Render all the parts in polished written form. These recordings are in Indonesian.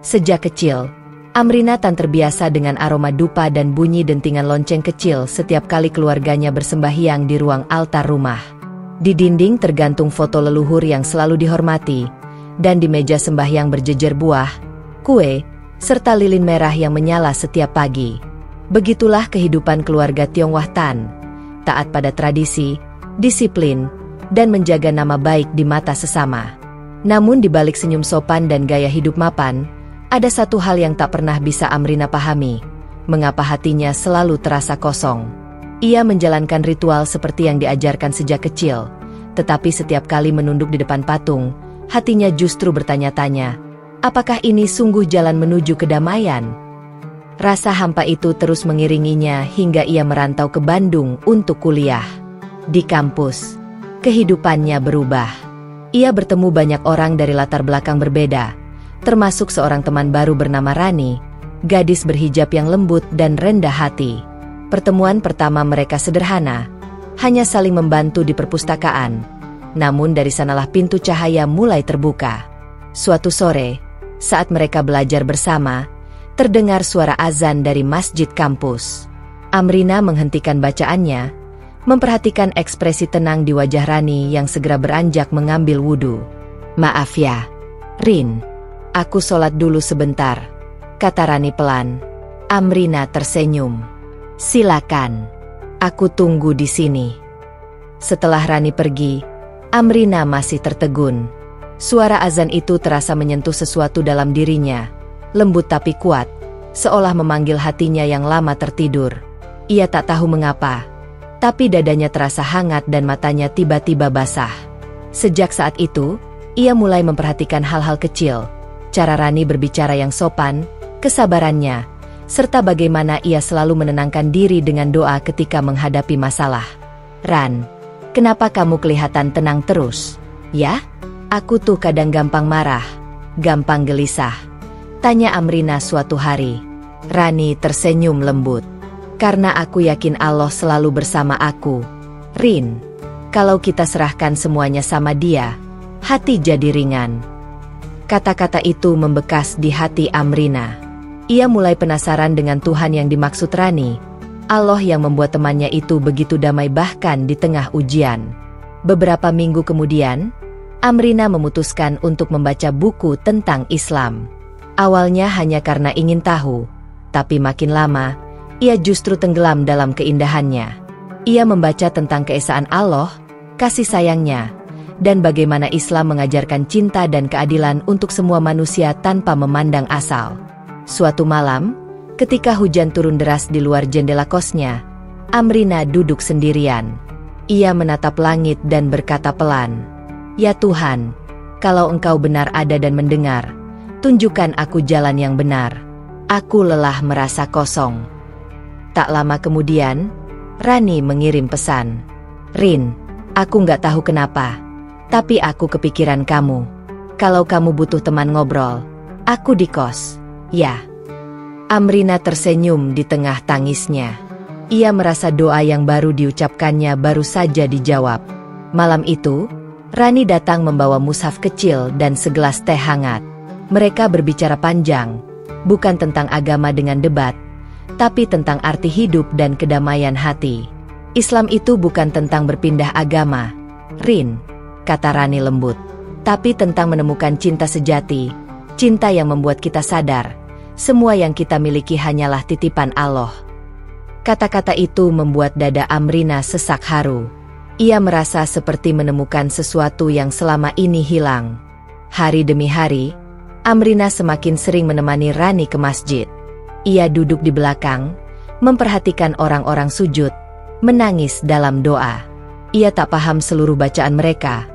Sejak kecil, Amrina tak terbiasa dengan aroma dupa dan bunyi dentingan lonceng kecil setiap kali keluarganya bersembahyang di ruang altar rumah. Di dinding tergantung foto leluhur yang selalu dihormati, dan di meja sembahyang berjejer buah, kue, serta lilin merah yang menyala setiap pagi. Begitulah kehidupan keluarga Tionghoa Tan, taat pada tradisi, disiplin, dan menjaga nama baik di mata sesama. Namun di balik senyum sopan dan gaya hidup mapan, ada satu hal yang tak pernah bisa Amrina pahami, mengapa hatinya selalu terasa kosong. Ia menjalankan ritual seperti yang diajarkan sejak kecil, tetapi setiap kali menunduk di depan patung, hatinya justru bertanya-tanya, apakah ini sungguh jalan menuju kedamaian? Rasa hampa itu terus mengiringinya hingga ia merantau ke Bandung untuk kuliah. Di kampus, kehidupannya berubah. Ia bertemu banyak orang dari latar belakang berbeda, termasuk seorang teman baru bernama Rani, gadis berhijab yang lembut dan rendah hati. Pertemuan pertama mereka sederhana, hanya saling membantu di perpustakaan. Namun dari sanalah pintu cahaya mulai terbuka. Suatu sore, saat mereka belajar bersama, terdengar suara azan dari masjid kampus. Amrina menghentikan bacaannya, memperhatikan ekspresi tenang di wajah Rani yang segera beranjak mengambil wudhu. "Maaf ya, Rin. Aku sholat dulu sebentar," kata Rani pelan. Amrina tersenyum. "Silakan. Aku tunggu di sini." Setelah Rani pergi, Amrina masih tertegun. Suara azan itu terasa menyentuh sesuatu dalam dirinya, lembut tapi kuat, seolah memanggil hatinya yang lama tertidur. Ia tak tahu mengapa, tapi dadanya terasa hangat dan matanya tiba-tiba basah. Sejak saat itu, ia mulai memperhatikan hal-hal kecil, cara Rani berbicara yang sopan, kesabarannya, serta bagaimana ia selalu menenangkan diri dengan doa ketika menghadapi masalah. "Ran, kenapa kamu kelihatan tenang terus? Ya? Aku tuh kadang gampang marah, gampang gelisah," tanya Amrina suatu hari. Rani tersenyum lembut. "Karena aku yakin Allah selalu bersama aku, Rin. Kalau kita serahkan semuanya sama Dia, hati jadi ringan." Kata-kata itu membekas di hati Amrina. Ia mulai penasaran dengan Tuhan yang dimaksud Rani, Allah yang membuat temannya itu begitu damai bahkan di tengah ujian. Beberapa minggu kemudian, Amrina memutuskan untuk membaca buku tentang Islam. Awalnya hanya karena ingin tahu, tapi makin lama, ia justru tenggelam dalam keindahannya. Ia membaca tentang keesaan Allah, kasih sayangnya, dan bagaimana Islam mengajarkan cinta dan keadilan untuk semua manusia tanpa memandang asal. Suatu malam, ketika hujan turun deras di luar jendela kosnya, Amrina duduk sendirian. Ia menatap langit dan berkata pelan, "Ya Tuhan, kalau Engkau benar ada dan mendengar, tunjukkan aku jalan yang benar. Aku lelah merasa kosong." Tak lama kemudian, Rani mengirim pesan, "Rin, aku nggak tahu kenapa, tapi aku kepikiran kamu. Kalau kamu butuh teman ngobrol, aku di kos, ya." Amrina tersenyum di tengah tangisnya. Ia merasa doa yang baru diucapkannya baru saja dijawab. Malam itu, Rani datang membawa mushaf kecil dan segelas teh hangat. Mereka berbicara panjang, bukan tentang agama dengan debat, tapi tentang arti hidup dan kedamaian hati. "Islam itu bukan tentang berpindah agama, Rin," kata Rani lembut, "tapi tentang menemukan cinta sejati, cinta yang membuat kita sadar, semua yang kita miliki hanyalah titipan Allah." Kata-kata itu membuat dada Amrina sesak haru. Ia merasa seperti menemukan sesuatu yang selama ini hilang. Hari demi hari, Amrina semakin sering menemani Rani ke masjid. Ia duduk di belakang, memperhatikan orang-orang sujud, menangis dalam doa. Ia tak paham seluruh bacaan mereka,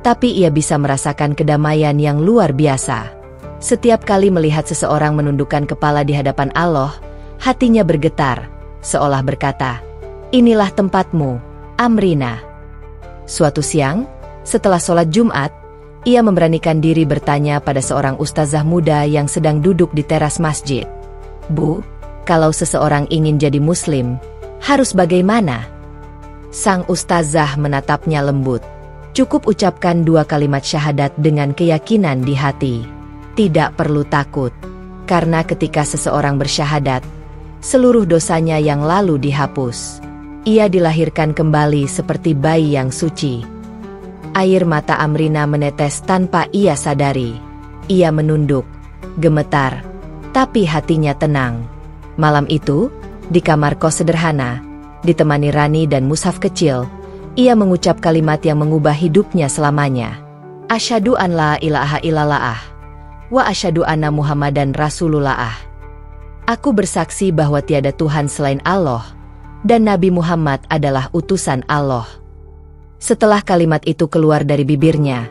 tapi ia bisa merasakan kedamaian yang luar biasa. Setiap kali melihat seseorang menundukkan kepala di hadapan Allah, hatinya bergetar, seolah berkata, Inilah tempatmu, Amrina. Suatu siang, setelah sholat Jumat, ia memberanikan diri bertanya pada seorang ustazah muda yang sedang duduk di teras masjid. Bu, kalau seseorang ingin jadi muslim, harus bagaimana? Sang ustazah menatapnya lembut. Cukup ucapkan 2 kalimat syahadat dengan keyakinan di hati. Tidak perlu takut, karena ketika seseorang bersyahadat, seluruh dosanya yang lalu dihapus. Ia dilahirkan kembali seperti bayi yang suci. Air mata Amrina menetes tanpa ia sadari. Ia menunduk, gemetar, tapi hatinya tenang. Malam itu, di kamar kos sederhana, ditemani Rani dan mushaf kecil, ia mengucap kalimat yang mengubah hidupnya selamanya. Asyhadu an la ilaha illallah, wa asyhadu anna Muhammadan Rasulullah. Aku bersaksi bahwa tiada Tuhan selain Allah, dan Nabi Muhammad adalah utusan Allah. Setelah kalimat itu keluar dari bibirnya,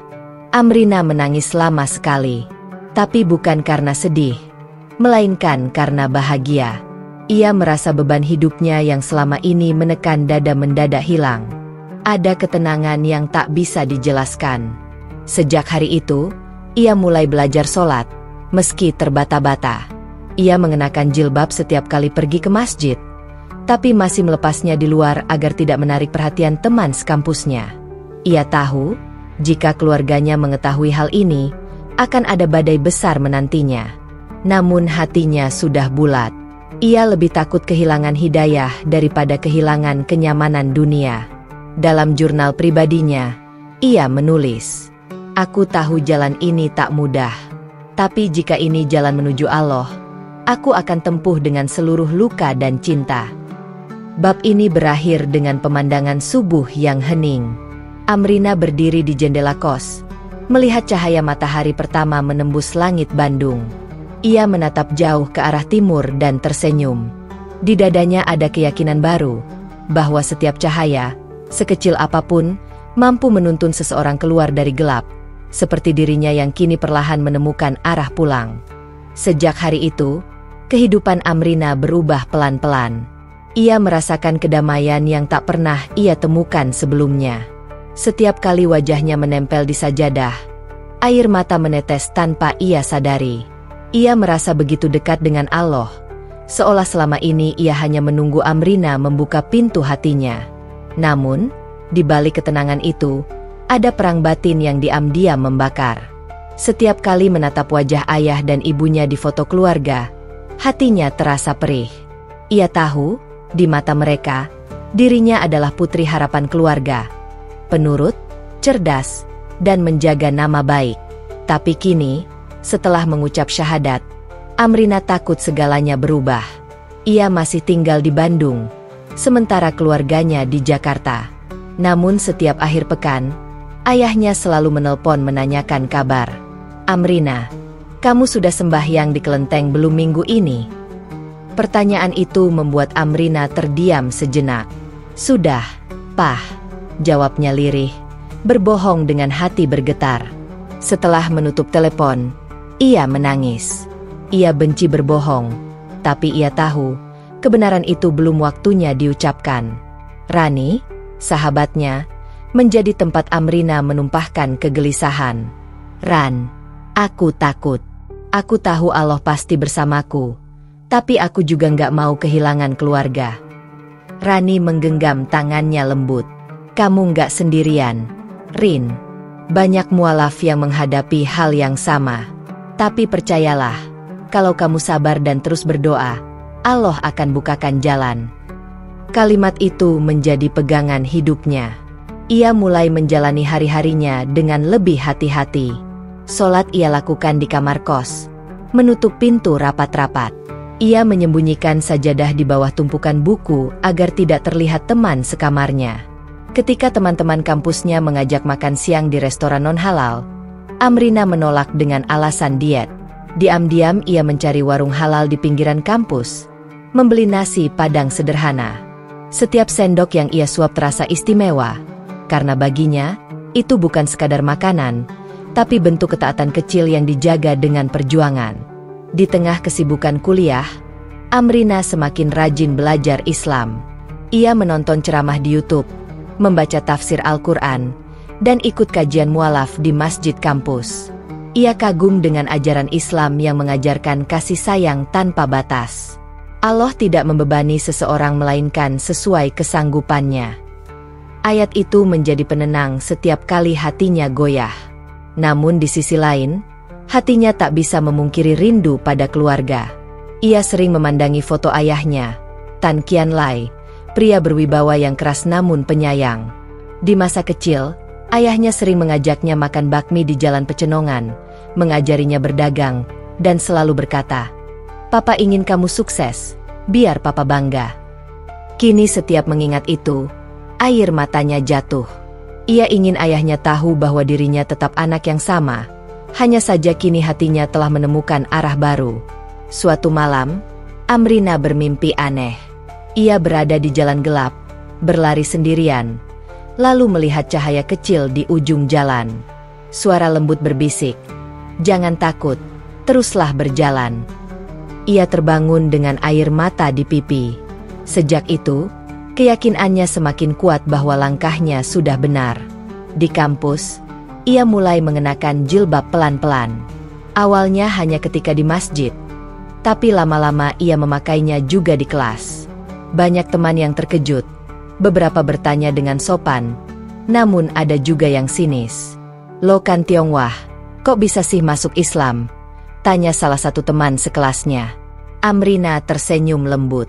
Amrina menangis lama sekali. Tapi bukan karena sedih, melainkan karena bahagia. Ia merasa beban hidupnya yang selama ini menekan dada mendadak hilang. Ada ketenangan yang tak bisa dijelaskan. Sejak hari itu, ia mulai belajar sholat, meski terbata-bata. Ia mengenakan jilbab setiap kali pergi ke masjid, tapi masih melepasnya di luar agar tidak menarik perhatian teman sekampusnya. Ia tahu, jika keluarganya mengetahui hal ini, akan ada badai besar menantinya. Namun hatinya sudah bulat. Ia lebih takut kehilangan hidayah daripada kehilangan kenyamanan dunia. Dalam jurnal pribadinya, ia menulis, "Aku tahu jalan ini tak mudah, tapi jika ini jalan menuju Allah, aku akan tempuh dengan seluruh luka dan cinta." Bab ini berakhir dengan pemandangan subuh yang hening. Amrina berdiri di jendela kos, melihat cahaya matahari pertama menembus langit Bandung. Ia menatap jauh ke arah timur dan tersenyum. Di dadanya ada keyakinan baru, bahwa setiap cahaya, sekecil apapun, mampu menuntun seseorang keluar dari gelap, seperti dirinya yang kini perlahan menemukan arah pulang. Sejak hari itu, kehidupan Amrina berubah pelan-pelan. Ia merasakan kedamaian yang tak pernah ia temukan sebelumnya. Setiap kali wajahnya menempel di sajadah, air mata menetes tanpa ia sadari. Ia merasa begitu dekat dengan Allah, seolah selama ini ia hanya menunggu Amrina membuka pintu hatinya. Namun, di balik ketenangan itu, ada perang batin yang diam-diam membakar. Setiap kali menatap wajah ayah dan ibunya di foto keluarga, hatinya terasa perih. Ia tahu, di mata mereka, dirinya adalah putri harapan keluarga, penurut, cerdas, dan menjaga nama baik. Tapi kini, setelah mengucap syahadat, Amrina takut segalanya berubah. Ia masih tinggal di Bandung, sementara keluarganya di Jakarta. Namun setiap akhir pekan, ayahnya selalu menelpon menanyakan kabar. "Amrina, kamu sudah sembahyang di kelenteng belum minggu ini?" Pertanyaan itu membuat Amrina terdiam sejenak. "Sudah, Pah," jawabnya lirih, berbohong dengan hati bergetar. Setelah menutup telepon, ia menangis. Ia benci berbohong, tapi ia tahu, kebenaran itu belum waktunya diucapkan. Rani, sahabatnya, menjadi tempat Amrina menumpahkan kegelisahan. "Ran, aku takut. Aku tahu Allah pasti bersamaku. Tapi aku juga nggak mau kehilangan keluarga." Rani menggenggam tangannya lembut. "Kamu nggak sendirian, Rin. Banyak mualaf yang menghadapi hal yang sama. Tapi percayalah, kalau kamu sabar dan terus berdoa, Allah akan bukakan jalan." Kalimat itu menjadi pegangan hidupnya. Ia mulai menjalani hari-harinya dengan lebih hati-hati. Sholat ia lakukan di kamar kos, menutup pintu rapat-rapat. Ia menyembunyikan sajadah di bawah tumpukan buku agar tidak terlihat teman sekamarnya. Ketika teman-teman kampusnya mengajak makan siang di restoran non-halal, Amrina menolak dengan alasan diet. Diam-diam ia mencari warung halal di pinggiran kampus, membeli nasi padang sederhana. Setiap sendok yang ia suap terasa istimewa, karena baginya, itu bukan sekadar makanan, tapi bentuk ketaatan kecil yang dijaga dengan perjuangan. Di tengah kesibukan kuliah, Amrina semakin rajin belajar Islam. Ia menonton ceramah di YouTube, membaca tafsir Al-Quran, dan ikut kajian mualaf di masjid kampus. Ia kagum dengan ajaran Islam yang mengajarkan kasih sayang tanpa batas. Allah tidak membebani seseorang melainkan sesuai kesanggupannya. Ayat itu menjadi penenang setiap kali hatinya goyah. Namun di sisi lain, hatinya tak bisa memungkiri rindu pada keluarga. Ia sering memandangi foto ayahnya, Tan Kian Lai, pria berwibawa yang keras namun penyayang. Di masa kecil, ayahnya sering mengajaknya makan bakmi di Jalan Pecenongan, mengajarinya berdagang, dan selalu berkata, "Papa ingin kamu sukses, biar papa bangga." Kini setiap mengingat itu, air matanya jatuh. Ia ingin ayahnya tahu bahwa dirinya tetap anak yang sama, hanya saja kini hatinya telah menemukan arah baru. Suatu malam, Amrina bermimpi aneh. Ia berada di jalan gelap, berlari sendirian, lalu melihat cahaya kecil di ujung jalan. Suara lembut berbisik, "Jangan takut, teruslah berjalan." Ia terbangun dengan air mata di pipi. Sejak itu, keyakinannya semakin kuat bahwa langkahnya sudah benar. Di kampus, ia mulai mengenakan jilbab pelan-pelan. Awalnya hanya ketika di masjid, tapi lama-lama ia memakainya juga di kelas. Banyak teman yang terkejut, beberapa bertanya dengan sopan, namun ada juga yang sinis. "Lo kan Tionghoa, kok bisa sih masuk Islam?" tanya salah satu teman sekelasnya. Amrina tersenyum lembut.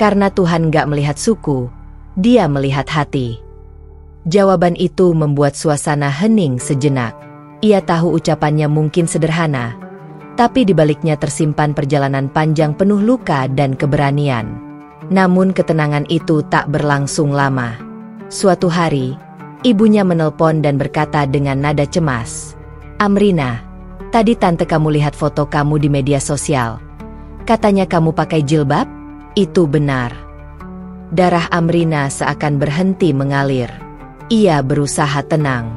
Karena Tuhan gak melihat suku, Dia melihat hati. Jawaban itu membuat suasana hening sejenak. Ia tahu ucapannya mungkin sederhana, tapi di baliknya tersimpan perjalanan panjang penuh luka dan keberanian. Namun ketenangan itu tak berlangsung lama. Suatu hari, ibunya menelpon dan berkata dengan nada cemas, "Amrina, tadi tante kamu lihat foto kamu di media sosial. Katanya kamu pakai jilbab?" Itu benar. Darah Amrina seakan berhenti mengalir. Ia berusaha tenang.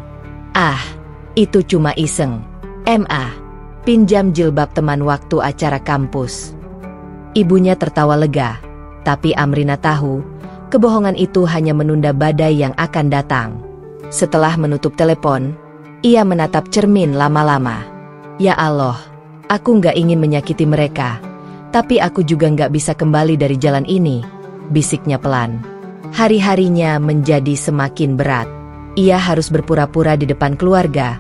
"Ah, itu cuma iseng. Pinjam jilbab teman waktu acara kampus." Ibunya tertawa lega, tapi Amrina tahu, kebohongan itu hanya menunda badai yang akan datang. Setelah menutup telepon, ia menatap cermin lama-lama. "Ya Allah, aku nggak ingin menyakiti mereka. Tapi aku juga nggak bisa kembali dari jalan ini," bisiknya pelan. Hari-harinya menjadi semakin berat. Ia harus berpura-pura di depan keluarga,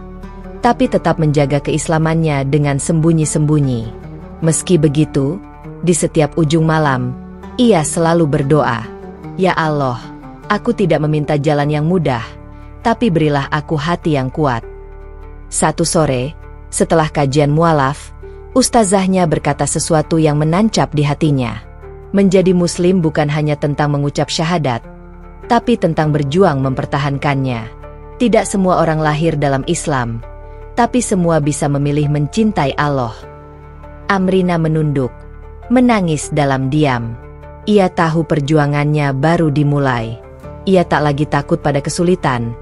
tapi tetap menjaga keislamannya dengan sembunyi-sembunyi. Meski begitu, di setiap ujung malam, ia selalu berdoa, "Ya Allah, aku tidak meminta jalan yang mudah, tapi berilah aku hati yang kuat." Satu sore, setelah kajian mualaf, ustazahnya berkata sesuatu yang menancap di hatinya. Menjadi muslim bukan hanya tentang mengucap syahadat, tapi tentang berjuang mempertahankannya. Tidak semua orang lahir dalam Islam, tapi semua bisa memilih mencintai Allah. Amrina menunduk, menangis dalam diam. Ia tahu perjuangannya baru dimulai. Ia tak lagi takut pada kesulitan,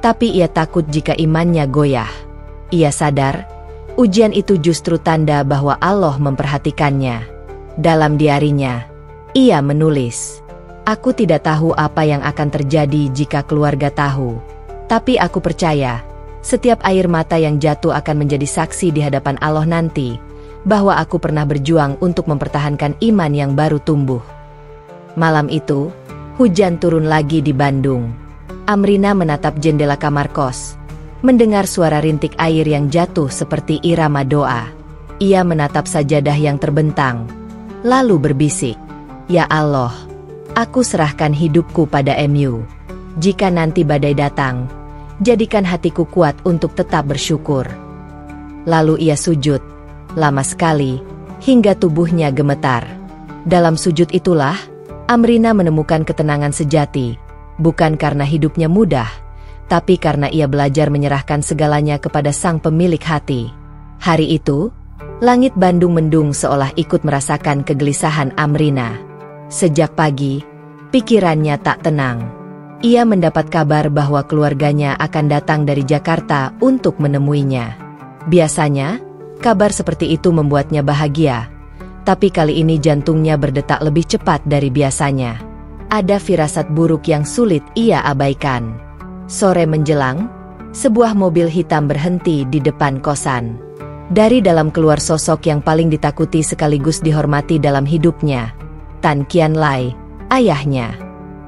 tapi ia takut jika imannya goyah. Ia sadar, ujian itu justru tanda bahwa Allah memperhatikannya. Dalam diarinya, ia menulis, "Aku tidak tahu apa yang akan terjadi jika keluarga tahu. Tapi aku percaya, setiap air mata yang jatuh akan menjadi saksi di hadapan Allah nanti, bahwa aku pernah berjuang untuk mempertahankan iman yang baru tumbuh." Malam itu, hujan turun lagi di Bandung. Amrina menatap jendela kamar kos, mendengar suara rintik air yang jatuh seperti irama doa. Ia menatap sajadah yang terbentang, lalu berbisik, "Ya Allah, aku serahkan hidupku pada MU. Jika nanti badai datang, jadikan hatiku kuat untuk tetap bersyukur." Lalu ia sujud, lama sekali, hingga tubuhnya gemetar. Dalam sujud itulah, Amrina menemukan ketenangan sejati, bukan karena hidupnya mudah, tapi karena ia belajar menyerahkan segalanya kepada Sang Pemilik hati. Hari itu, langit Bandung mendung seolah ikut merasakan kegelisahan Amrina. Sejak pagi, pikirannya tak tenang. Ia mendapat kabar bahwa keluarganya akan datang dari Jakarta untuk menemuinya. Biasanya, kabar seperti itu membuatnya bahagia, tapi kali ini jantungnya berdetak lebih cepat dari biasanya. Ada firasat buruk yang sulit ia abaikan. Sore menjelang, sebuah mobil hitam berhenti di depan kosan. Dari dalam keluar sosok yang paling ditakuti sekaligus dihormati dalam hidupnya. Tan Kian Lai, ayahnya.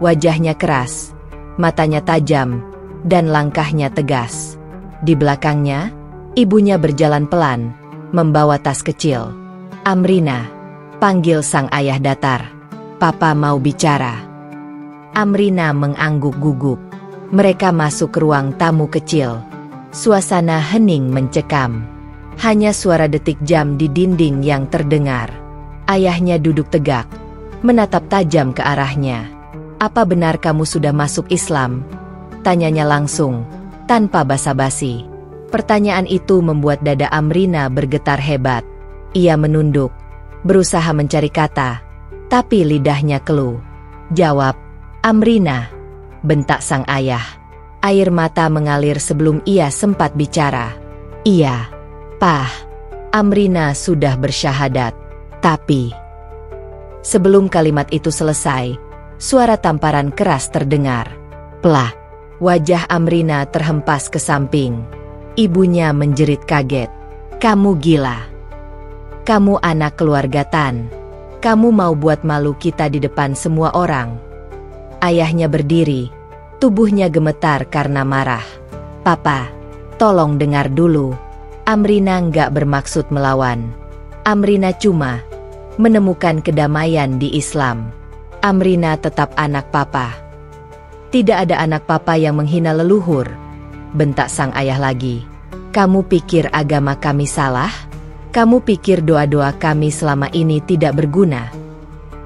Wajahnya keras, matanya tajam, dan langkahnya tegas. Di belakangnya, ibunya berjalan pelan, membawa tas kecil. "Amrina," panggil sang ayah datar. "Papa mau bicara." Amrina mengangguk gugup. Mereka masuk ke ruang tamu kecil. Suasana hening mencekam. Hanya suara detik jam di dinding yang terdengar. Ayahnya duduk tegak, menatap tajam ke arahnya. "Apa benar kamu sudah masuk Islam?" Tanyanya langsung, tanpa basa-basi. Pertanyaan itu membuat dada Amrina bergetar hebat. Ia menunduk, berusaha mencari kata, tapi lidahnya keluh. "Jawab, Amrina," bentak sang ayah. Air mata mengalir sebelum ia sempat bicara. "Iya, Pah, Amrina sudah bersyahadat. Tapi..." Sebelum kalimat itu selesai, suara tamparan keras terdengar. Plah, wajah Amrina terhempas ke samping. Ibunya menjerit kaget. "Kamu gila. Kamu anak keluarga Tan. Kamu mau buat malu kita di depan semua orang." Ayahnya berdiri, tubuhnya gemetar karena marah. "Papa, tolong dengar dulu. Amrina nggak bermaksud melawan. Amrina cuma menemukan kedamaian di Islam. Amrina tetap anak papa." "Tidak ada anak papa yang menghina leluhur," bentak sang ayah lagi. "Kamu pikir agama kami salah? Kamu pikir doa-doa kami selama ini tidak berguna?"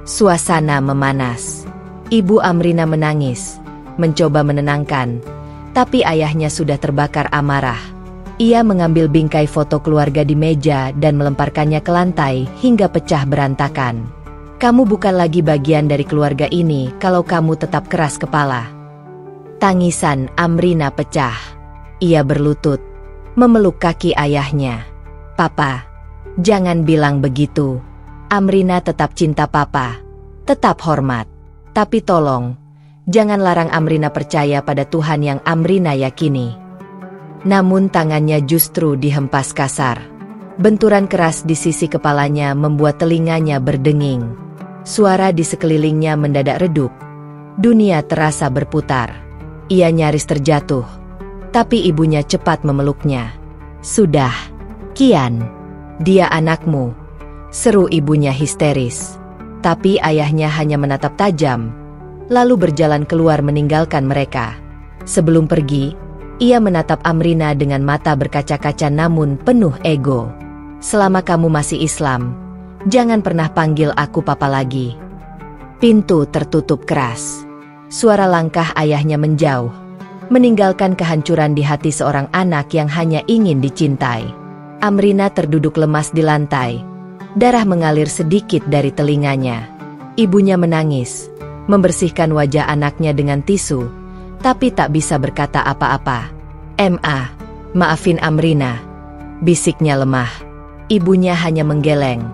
Suasana memanas. Ibu Amrina menangis, mencoba menenangkan, tapi ayahnya sudah terbakar amarah. Ia mengambil bingkai foto keluarga di meja dan melemparkannya ke lantai hingga pecah berantakan. "Kamu bukan lagi bagian dari keluarga ini kalau kamu tetap keras kepala." Tangisan Amrina pecah. Ia berlutut, memeluk kaki ayahnya. "Papa, jangan bilang begitu. Amrina tetap cinta papa, tetap hormat. Tapi tolong, jangan larang Amrina percaya pada Tuhan yang Amrina yakini." Namun tangannya justru dihempas kasar. Benturan keras di sisi kepalanya membuat telinganya berdenging. Suara di sekelilingnya mendadak redup. Dunia terasa berputar. Ia nyaris terjatuh. Tapi ibunya cepat memeluknya. "Sudah, Kian. Dia anakmu," seru ibunya histeris. Tapi ayahnya hanya menatap tajam, lalu berjalan keluar meninggalkan mereka. Sebelum pergi, ia menatap Amrina dengan mata berkaca-kaca namun penuh ego. "Selama kamu masih Islam, jangan pernah panggil aku papa lagi." Pintu tertutup keras. Suara langkah ayahnya menjauh, meninggalkan kehancuran di hati seorang anak yang hanya ingin dicintai. Amrina terduduk lemas di lantai. Darah mengalir sedikit dari telinganya. Ibunya menangis, membersihkan wajah anaknya dengan tisu, tapi tak bisa berkata apa-apa. Maafin Amrina," bisiknya lemah. Ibunya hanya menggeleng,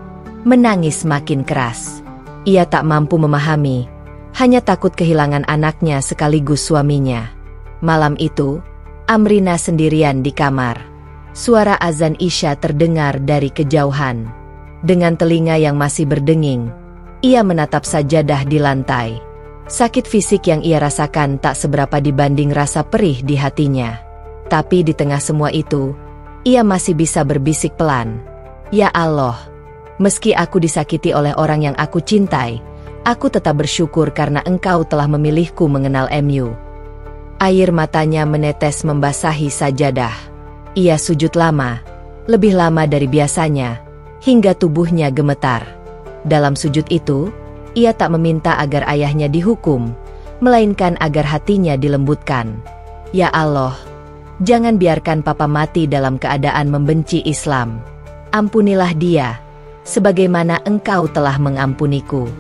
menangis makin keras. Ia tak mampu memahami, hanya takut kehilangan anaknya sekaligus suaminya. Malam itu, Amrina sendirian di kamar. Suara azan Isya terdengar dari kejauhan. Dengan telinga yang masih berdenging, ia menatap sajadah di lantai. Sakit fisik yang ia rasakan tak seberapa dibanding rasa perih di hatinya. Tapi di tengah semua itu, ia masih bisa berbisik pelan. "Ya Allah, meski aku disakiti oleh orang yang aku cintai, aku tetap bersyukur karena Engkau telah memilihku mengenal MU." Air matanya menetes membasahi sajadah. Ia sujud lama, lebih lama dari biasanya, hingga tubuhnya gemetar. Dalam sujud itu, ia tak meminta agar ayahnya dihukum, melainkan agar hatinya dilembutkan. "Ya Allah, jangan biarkan papa mati dalam keadaan membenci Islam. Ampunilah dia, sebagaimana Engkau telah mengampuniku."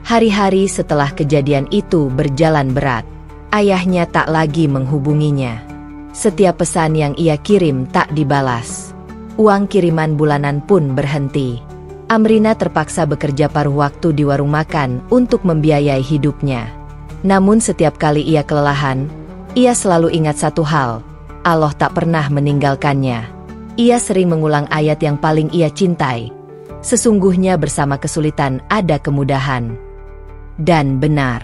Hari-hari setelah kejadian itu berjalan berat. Ayahnya tak lagi menghubunginya. Setiap pesan yang ia kirim tak dibalas. Uang kiriman bulanan pun berhenti. Amrina terpaksa bekerja paruh waktu di warung makan untuk membiayai hidupnya. Namun setiap kali ia kelelahan, ia selalu ingat satu hal, Allah tak pernah meninggalkannya. Ia sering mengulang ayat yang paling ia cintai, sesungguhnya bersama kesulitan ada kemudahan. Dan benar,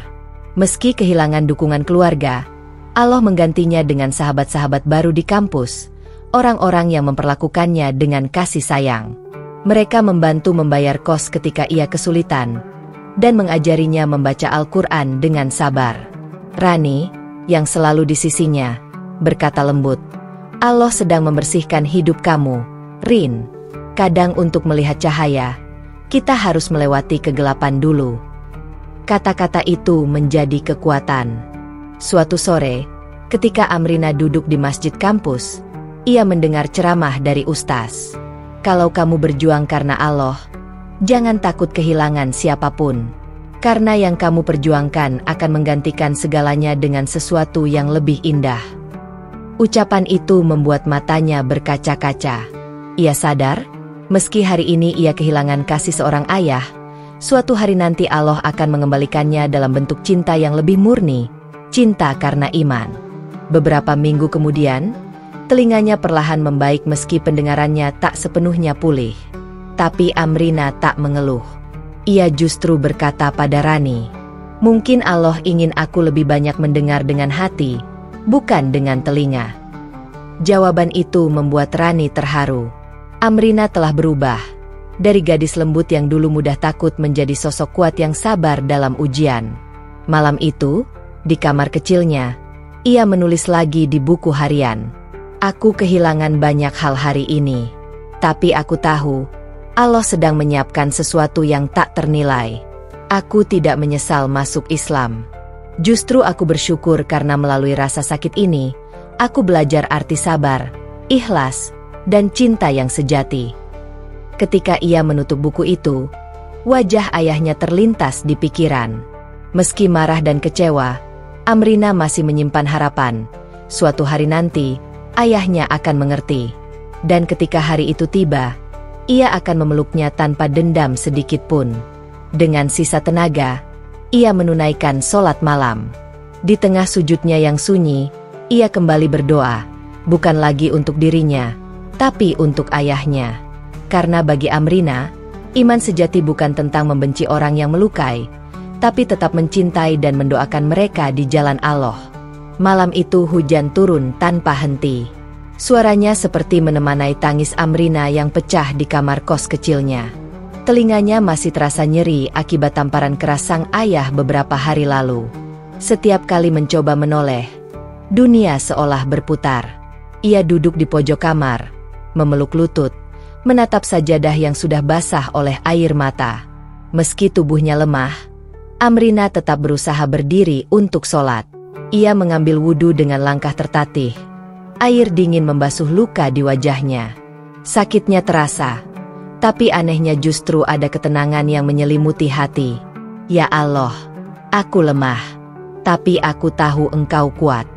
meski kehilangan dukungan keluarga, Allah menggantinya dengan sahabat-sahabat baru di kampus, orang-orang yang memperlakukannya dengan kasih sayang. Mereka membantu membayar kos ketika ia kesulitan, dan mengajarinya membaca Al-Quran dengan sabar. Rani, yang selalu di sisinya, berkata lembut, Allah sedang membersihkan hidup kamu, Rin. Kadang untuk melihat cahaya, kita harus melewati kegelapan dulu. Kata-kata itu menjadi kekuatan. Suatu sore, ketika Amrina duduk di masjid kampus, ia mendengar ceramah dari ustaz. Kalau kamu berjuang karena Allah, jangan takut kehilangan siapapun. Karena yang kamu perjuangkan akan menggantikan segalanya dengan sesuatu yang lebih indah. Ucapan itu membuat matanya berkaca-kaca. Ia sadar, meski hari ini ia kehilangan kasih seorang ayah, suatu hari nanti Allah akan mengembalikannya dalam bentuk cinta yang lebih murni, cinta karena iman. Beberapa minggu kemudian, telinganya perlahan membaik meski pendengarannya tak sepenuhnya pulih. Tapi Amrina tak mengeluh. Ia justru berkata pada Rani, mungkin Allah ingin aku lebih banyak mendengar dengan hati, bukan dengan telinga. Jawaban itu membuat Rani terharu. Amrina telah berubah. Dari gadis lembut yang dulu mudah takut menjadi sosok kuat yang sabar dalam ujian. Malam itu, di kamar kecilnya, ia menulis lagi di buku harian. Aku kehilangan banyak hal hari ini, tapi aku tahu, Allah sedang menyiapkan sesuatu yang tak ternilai. Aku tidak menyesal masuk Islam. Justru aku bersyukur karena melalui rasa sakit ini, aku belajar arti sabar, ikhlas, dan cinta yang sejati. Ketika ia menutup buku itu, wajah ayahnya terlintas di pikiran. Meski marah dan kecewa, Amrina masih menyimpan harapan. Suatu hari nanti, ayahnya akan mengerti. Dan ketika hari itu tiba, ia akan memeluknya tanpa dendam sedikit pun. Dengan sisa tenaga, ia menunaikan sholat malam. Di tengah sujudnya yang sunyi, ia kembali berdoa, bukan lagi untuk dirinya, tapi untuk ayahnya. Karena bagi Amrina, iman sejati bukan tentang membenci orang yang melukai, tapi tetap mencintai dan mendoakan mereka di jalan Allah. Malam itu hujan turun tanpa henti. Suaranya seperti menemanai tangis Amrina yang pecah di kamar kos kecilnya. Telinganya masih terasa nyeri akibat tamparan keras sang ayah beberapa hari lalu. Setiap kali mencoba menoleh, dunia seolah berputar. Ia duduk di pojok kamar, memeluk lutut, menatap sajadah yang sudah basah oleh air mata. Meski tubuhnya lemah, Amrina tetap berusaha berdiri untuk sholat. Ia mengambil wudhu dengan langkah tertatih. Air dingin membasuh luka di wajahnya. Sakitnya terasa, tapi anehnya justru ada ketenangan yang menyelimuti hati. Ya Allah, aku lemah, tapi aku tahu Engkau kuat.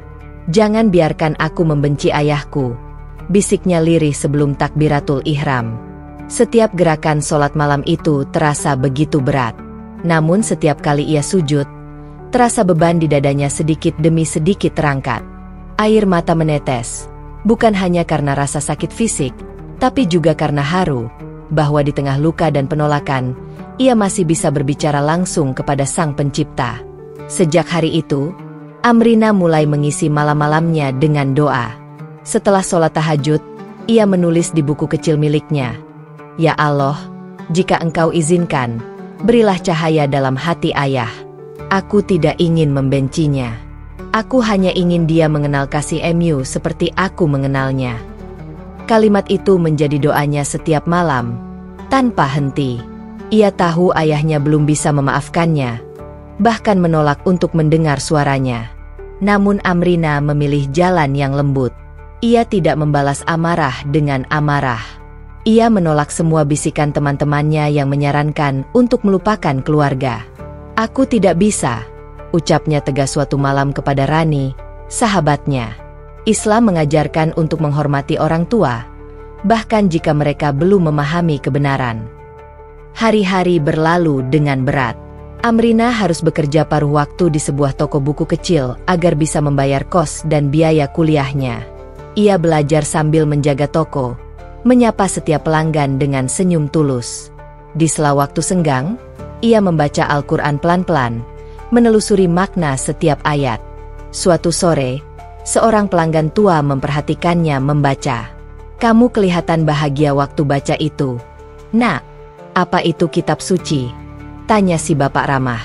Jangan biarkan aku membenci ayahku, bisiknya lirih sebelum takbiratul ihram. Setiap gerakan sholat malam itu terasa begitu berat. Namun setiap kali ia sujud, terasa beban di dadanya sedikit demi sedikit terangkat. Air mata menetes, bukan hanya karena rasa sakit fisik, tapi juga karena haru, bahwa di tengah luka dan penolakan, ia masih bisa berbicara langsung kepada Sang Pencipta. Sejak hari itu, Amrina mulai mengisi malam-malamnya dengan doa. Setelah sholat tahajud, ia menulis di buku kecil miliknya, Ya Allah, jika Engkau izinkan, berilah cahaya dalam hati ayah. Aku tidak ingin membencinya. Aku hanya ingin dia mengenal kasih MU seperti aku mengenalnya. Kalimat itu menjadi doanya setiap malam, tanpa henti. Ia tahu ayahnya belum bisa memaafkannya, bahkan menolak untuk mendengar suaranya. Namun Amrina memilih jalan yang lembut. Ia tidak membalas amarah dengan amarah. Ia menolak semua bisikan teman-temannya yang menyarankan untuk melupakan keluarga. Aku tidak bisa, ucapnya tegas suatu malam kepada Rani, sahabatnya. Islam mengajarkan untuk menghormati orang tua, bahkan jika mereka belum memahami kebenaran. Hari-hari berlalu dengan berat. Amrina harus bekerja paruh waktu di sebuah toko buku kecil agar bisa membayar kos dan biaya kuliahnya. Ia belajar sambil menjaga toko, menyapa setiap pelanggan dengan senyum tulus. Di sela waktu senggang, ia membaca Al-Quran pelan-pelan, menelusuri makna setiap ayat. Suatu sore, seorang pelanggan tua memperhatikannya membaca. "Kamu kelihatan bahagia waktu baca itu." "Nak, apa itu kitab suci?" tanya si bapak ramah.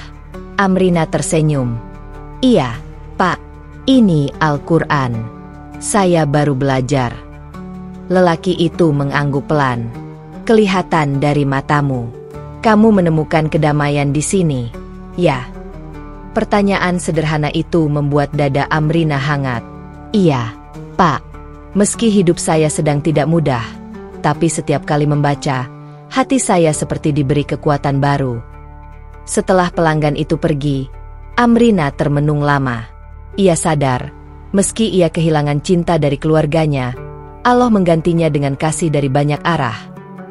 Amrina tersenyum. "Iya, Pak, ini Al-Quran. Saya baru belajar." Lelaki itu mengangguk pelan. "Kelihatan dari matamu. Kamu menemukan kedamaian di sini, ya?" Pertanyaan sederhana itu membuat dada Amrina hangat. "Iya, Pak. Meski hidup saya sedang tidak mudah, tapi setiap kali membaca, hati saya seperti diberi kekuatan baru." Setelah pelanggan itu pergi, Amrina termenung lama. Ia sadar, meski ia kehilangan cinta dari keluarganya, Allah menggantinya dengan kasih dari banyak arah.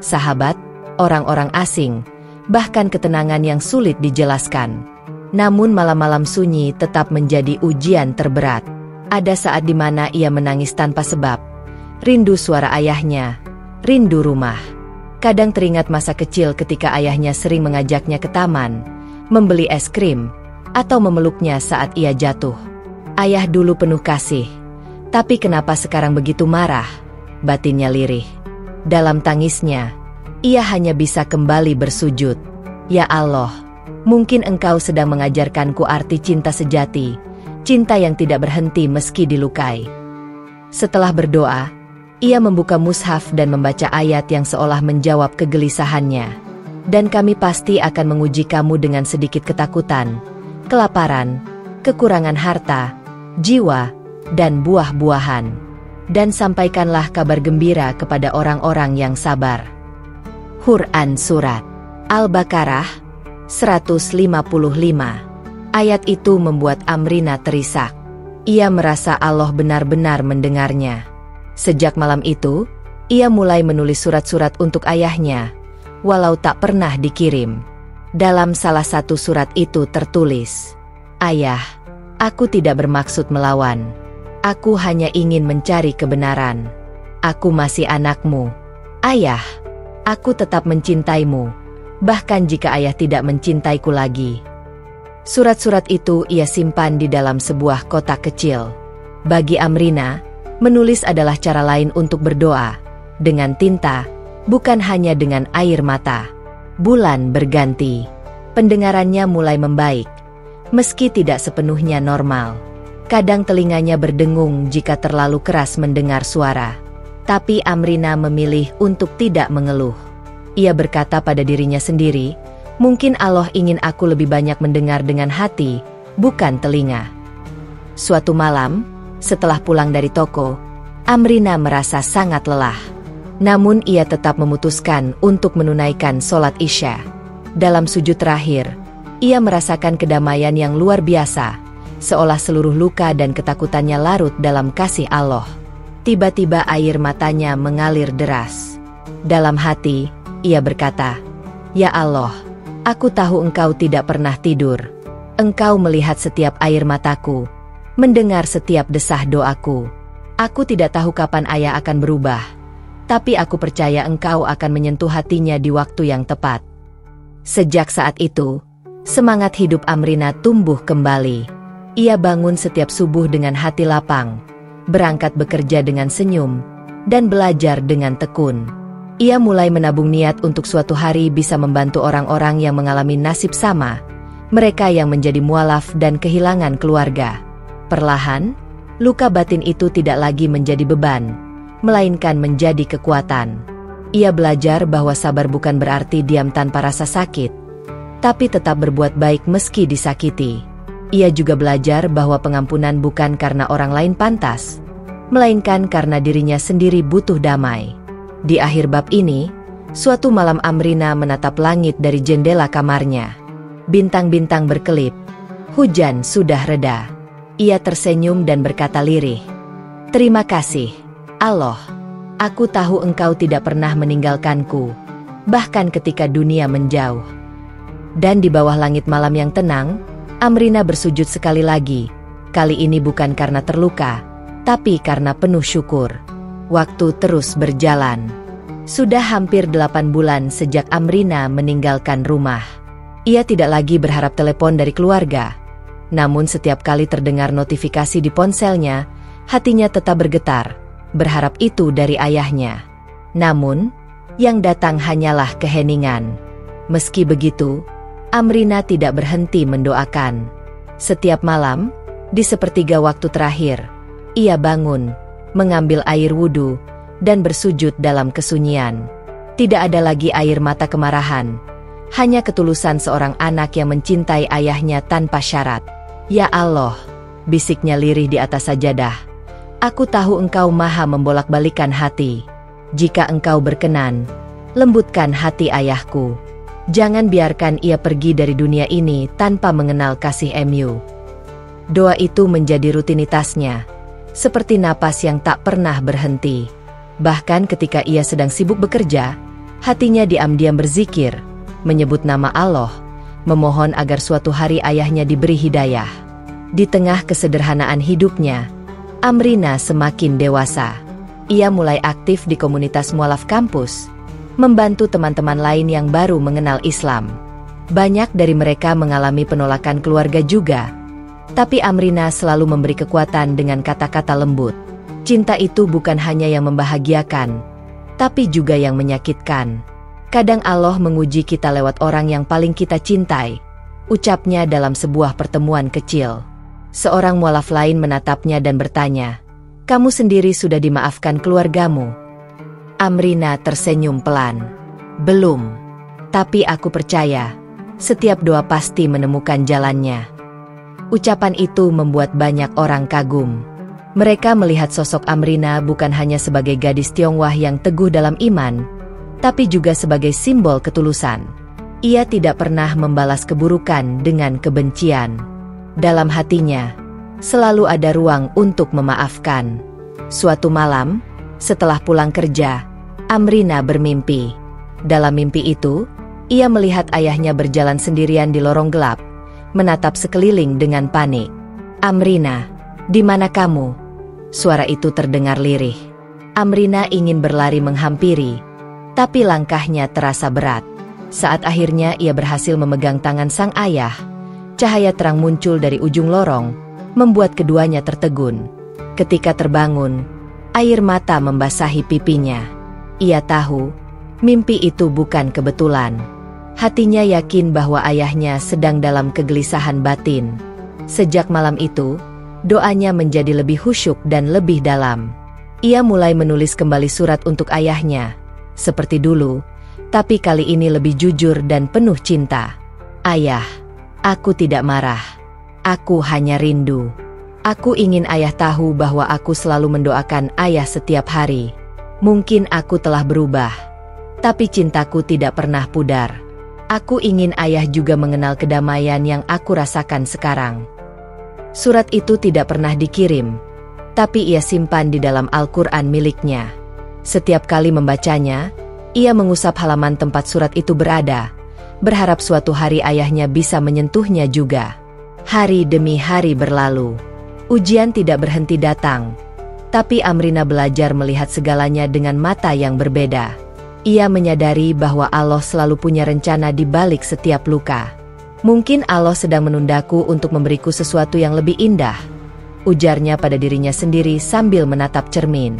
Sahabat, orang-orang asing, bahkan ketenangan yang sulit dijelaskan. Namun malam-malam sunyi tetap menjadi ujian terberat. Ada saat di mana ia menangis tanpa sebab. Rindu suara ayahnya, rindu rumah. Kadang teringat masa kecil ketika ayahnya sering mengajaknya ke taman, membeli es krim, atau memeluknya saat ia jatuh. Ayah dulu penuh kasih, tapi kenapa sekarang begitu marah? Batinnya lirih. Dalam tangisnya, ia hanya bisa kembali bersujud. "Ya Allah, mungkin Engkau sedang mengajarkanku arti cinta sejati, cinta yang tidak berhenti meski dilukai." Setelah berdoa, ia membuka mushaf dan membaca ayat yang seolah menjawab kegelisahannya. "Dan kami pasti akan menguji kamu dengan sedikit ketakutan, kelaparan, kekurangan harta, jiwa, dan buah-buahan. Dan sampaikanlah kabar gembira kepada orang-orang yang sabar." Quran Surat Al-Baqarah 155. Ayat itu membuat Amrina terisak. Ia merasa Allah benar-benar mendengarnya. Sejak malam itu, ia mulai menulis surat-surat untuk ayahnya, walau tak pernah dikirim. Dalam salah satu surat itu tertulis, "Ayah, aku tidak bermaksud melawan. Aku hanya ingin mencari kebenaran. Aku masih anakmu. Ayah, aku tetap mencintaimu, bahkan jika ayah tidak mencintaiku lagi." Surat-surat itu ia simpan di dalam sebuah kotak kecil. Bagi Amrina, menulis adalah cara lain untuk berdoa, dengan tinta, bukan hanya dengan air mata. Bulan berganti. Pendengarannya mulai membaik, meski tidak sepenuhnya normal. Kadang telinganya berdengung jika terlalu keras mendengar suara. Tapi Amrina memilih untuk tidak mengeluh. Ia berkata pada dirinya sendiri, "Mungkin Allah ingin aku lebih banyak mendengar dengan hati, bukan telinga." Suatu malam, setelah pulang dari toko, Amrina merasa sangat lelah. Namun ia tetap memutuskan untuk menunaikan sholat Isya. Dalam sujud terakhir, ia merasakan kedamaian yang luar biasa, seolah seluruh luka dan ketakutannya larut dalam kasih Allah. Tiba-tiba air matanya mengalir deras. Dalam hati, ia berkata, "Ya Allah, aku tahu Engkau tidak pernah tidur. Engkau melihat setiap air mataku, mendengar setiap desah doaku. Aku tidak tahu kapan ayah akan berubah, tapi aku percaya Engkau akan menyentuh hatinya di waktu yang tepat." Sejak saat itu, semangat hidup Amrina tumbuh kembali. Ia bangun setiap subuh dengan hati lapang, berangkat bekerja dengan senyum, dan belajar dengan tekun. Ia mulai menabung niat untuk suatu hari bisa membantu orang-orang yang mengalami nasib sama, mereka yang menjadi mualaf dan kehilangan keluarga. Perlahan, luka batin itu tidak lagi menjadi beban, melainkan menjadi kekuatan. Ia belajar bahwa sabar bukan berarti diam tanpa rasa sakit, tapi tetap berbuat baik meski disakiti. Ia juga belajar bahwa pengampunan bukan karena orang lain pantas, melainkan karena dirinya sendiri butuh damai. Di akhir bab ini, suatu malam Amrina menatap langit dari jendela kamarnya. Bintang-bintang berkelip, hujan sudah reda. Ia tersenyum dan berkata lirih, "Terima kasih, Allah. Aku tahu Engkau tidak pernah meninggalkanku. bahkan ketika dunia menjauh. Dan di bawah langit malam yang tenang, Amrina bersujud sekali lagi. Kali ini bukan karena terluka, tapi karena penuh syukur. Waktu terus berjalan. Sudah hampir 8 bulan sejak Amrina meninggalkan rumah. Ia tidak lagi berharap telepon dari keluarga. Namun setiap kali terdengar notifikasi di ponselnya, hatinya tetap bergetar, berharap itu dari ayahnya. Namun, yang datang hanyalah keheningan. Meski begitu, Amrina tidak berhenti mendoakan. Setiap malam, di sepertiga waktu terakhir, ia bangun, mengambil air wudhu, dan bersujud dalam kesunyian. Tidak ada lagi air mata kemarahan, hanya ketulusan seorang anak yang mencintai ayahnya tanpa syarat. "Ya Allah," bisiknya lirih di atas sajadah, "aku tahu Engkau maha membolak-balikan hati. Jika Engkau berkenan, lembutkan hati ayahku. Jangan biarkan ia pergi dari dunia ini tanpa mengenal kasih MU." Doa itu menjadi rutinitasnya, seperti napas yang tak pernah berhenti. Bahkan ketika ia sedang sibuk bekerja, hatinya diam-diam berzikir, menyebut nama Allah, memohon agar suatu hari ayahnya diberi hidayah. Di tengah kesederhanaan hidupnya, Amrina semakin dewasa. Ia mulai aktif di komunitas mualaf kampus, membantu teman-teman lain yang baru mengenal Islam. Banyak dari mereka mengalami penolakan keluarga juga, tapi Amrina selalu memberi kekuatan dengan kata-kata lembut. Cinta itu bukan hanya yang membahagiakan, tapi juga yang menyakitkan. Kadang Allah menguji kita lewat orang yang paling kita cintai, ucapnya dalam sebuah pertemuan kecil. Seorang mualaf lain menatapnya dan bertanya, "Kamu sendiri sudah dimaafkan keluargamu?" Amrina tersenyum pelan. "Belum. Tapi aku percaya, setiap doa pasti menemukan jalannya." Ucapan itu membuat banyak orang kagum. Mereka melihat sosok Amrina bukan hanya sebagai gadis Tionghoa yang teguh dalam iman, tapi juga sebagai simbol ketulusan. Ia tidak pernah membalas keburukan dengan kebencian. Dalam hatinya, selalu ada ruang untuk memaafkan. Suatu malam, setelah pulang kerja, Amrina bermimpi. Dalam mimpi itu, ia melihat ayahnya berjalan sendirian di lorong gelap, menatap sekeliling dengan panik. "Amrina, di mana kamu?" Suara itu terdengar lirih. Amrina ingin berlari menghampiri, tapi langkahnya terasa berat. Saat akhirnya ia berhasil memegang tangan sang ayah, cahaya terang muncul dari ujung lorong, membuat keduanya tertegun. Ketika terbangun, air mata membasahi pipinya. Ia tahu, mimpi itu bukan kebetulan. Hatinya yakin bahwa ayahnya sedang dalam kegelisahan batin. Sejak malam itu, doanya menjadi lebih khusyuk dan lebih dalam. Ia mulai menulis kembali surat untuk ayahnya, seperti dulu, tapi kali ini lebih jujur dan penuh cinta. "Ayah, aku tidak marah. Aku hanya rindu. Aku ingin ayah tahu bahwa aku selalu mendoakan ayah setiap hari. Mungkin aku telah berubah, tapi cintaku tidak pernah pudar. Aku ingin ayah juga mengenal kedamaian yang aku rasakan sekarang." Surat itu tidak pernah dikirim, tapi ia simpan di dalam Al-Quran miliknya. Setiap kali membacanya, ia mengusap halaman tempat surat itu berada, berharap suatu hari ayahnya bisa menyentuhnya juga. Hari demi hari berlalu. Ujian tidak berhenti datang, tapi Amrina belajar melihat segalanya dengan mata yang berbeda. Ia menyadari bahwa Allah selalu punya rencana di balik setiap luka. "Mungkin Allah sedang menundaku untuk memberiku sesuatu yang lebih indah," ujarnya pada dirinya sendiri sambil menatap cermin.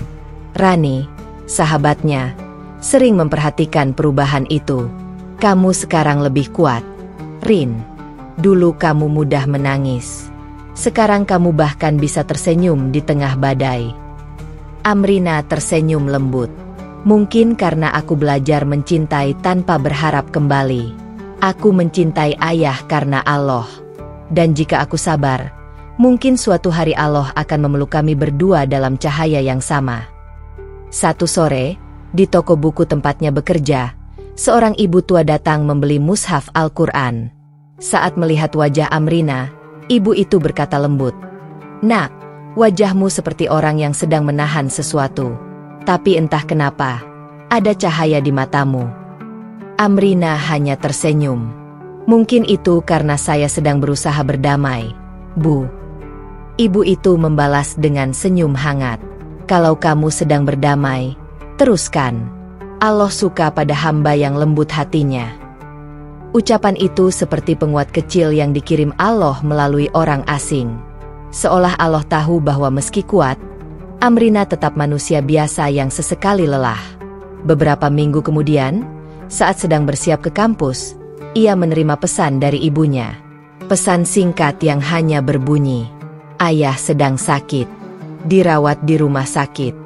Rani, sahabatnya, sering memperhatikan perubahan itu. "Kamu sekarang lebih kuat, Rin. Dulu kamu mudah menangis. Sekarang kamu bahkan bisa tersenyum di tengah badai." Amrina tersenyum lembut. "Mungkin karena aku belajar mencintai tanpa berharap kembali. Aku mencintai ayah karena Allah. Dan jika aku sabar, mungkin suatu hari Allah akan memeluk kami berdua dalam cahaya yang sama." Satu sore, di toko buku tempatnya bekerja, seorang ibu tua datang membeli mushaf Al-Quran. Saat melihat wajah Amrina, ibu itu berkata lembut, "Nak, wajahmu seperti orang yang sedang menahan sesuatu. Tapi entah kenapa, ada cahaya di matamu." Amrina hanya tersenyum. Mungkin itu karena saya sedang berusaha berdamai, Bu. Ibu itu membalas dengan senyum hangat. Kalau kamu sedang berdamai, teruskan. Allah suka pada hamba yang lembut hatinya. Ucapan itu seperti penguat kecil yang dikirim Allah melalui orang asing. Seolah Allah tahu bahwa meski kuat, Amrina tetap manusia biasa yang sesekali lelah. Beberapa minggu kemudian, saat sedang bersiap ke kampus, ia menerima pesan dari ibunya. Pesan singkat yang hanya berbunyi, "Ayah sedang sakit, dirawat di rumah sakit."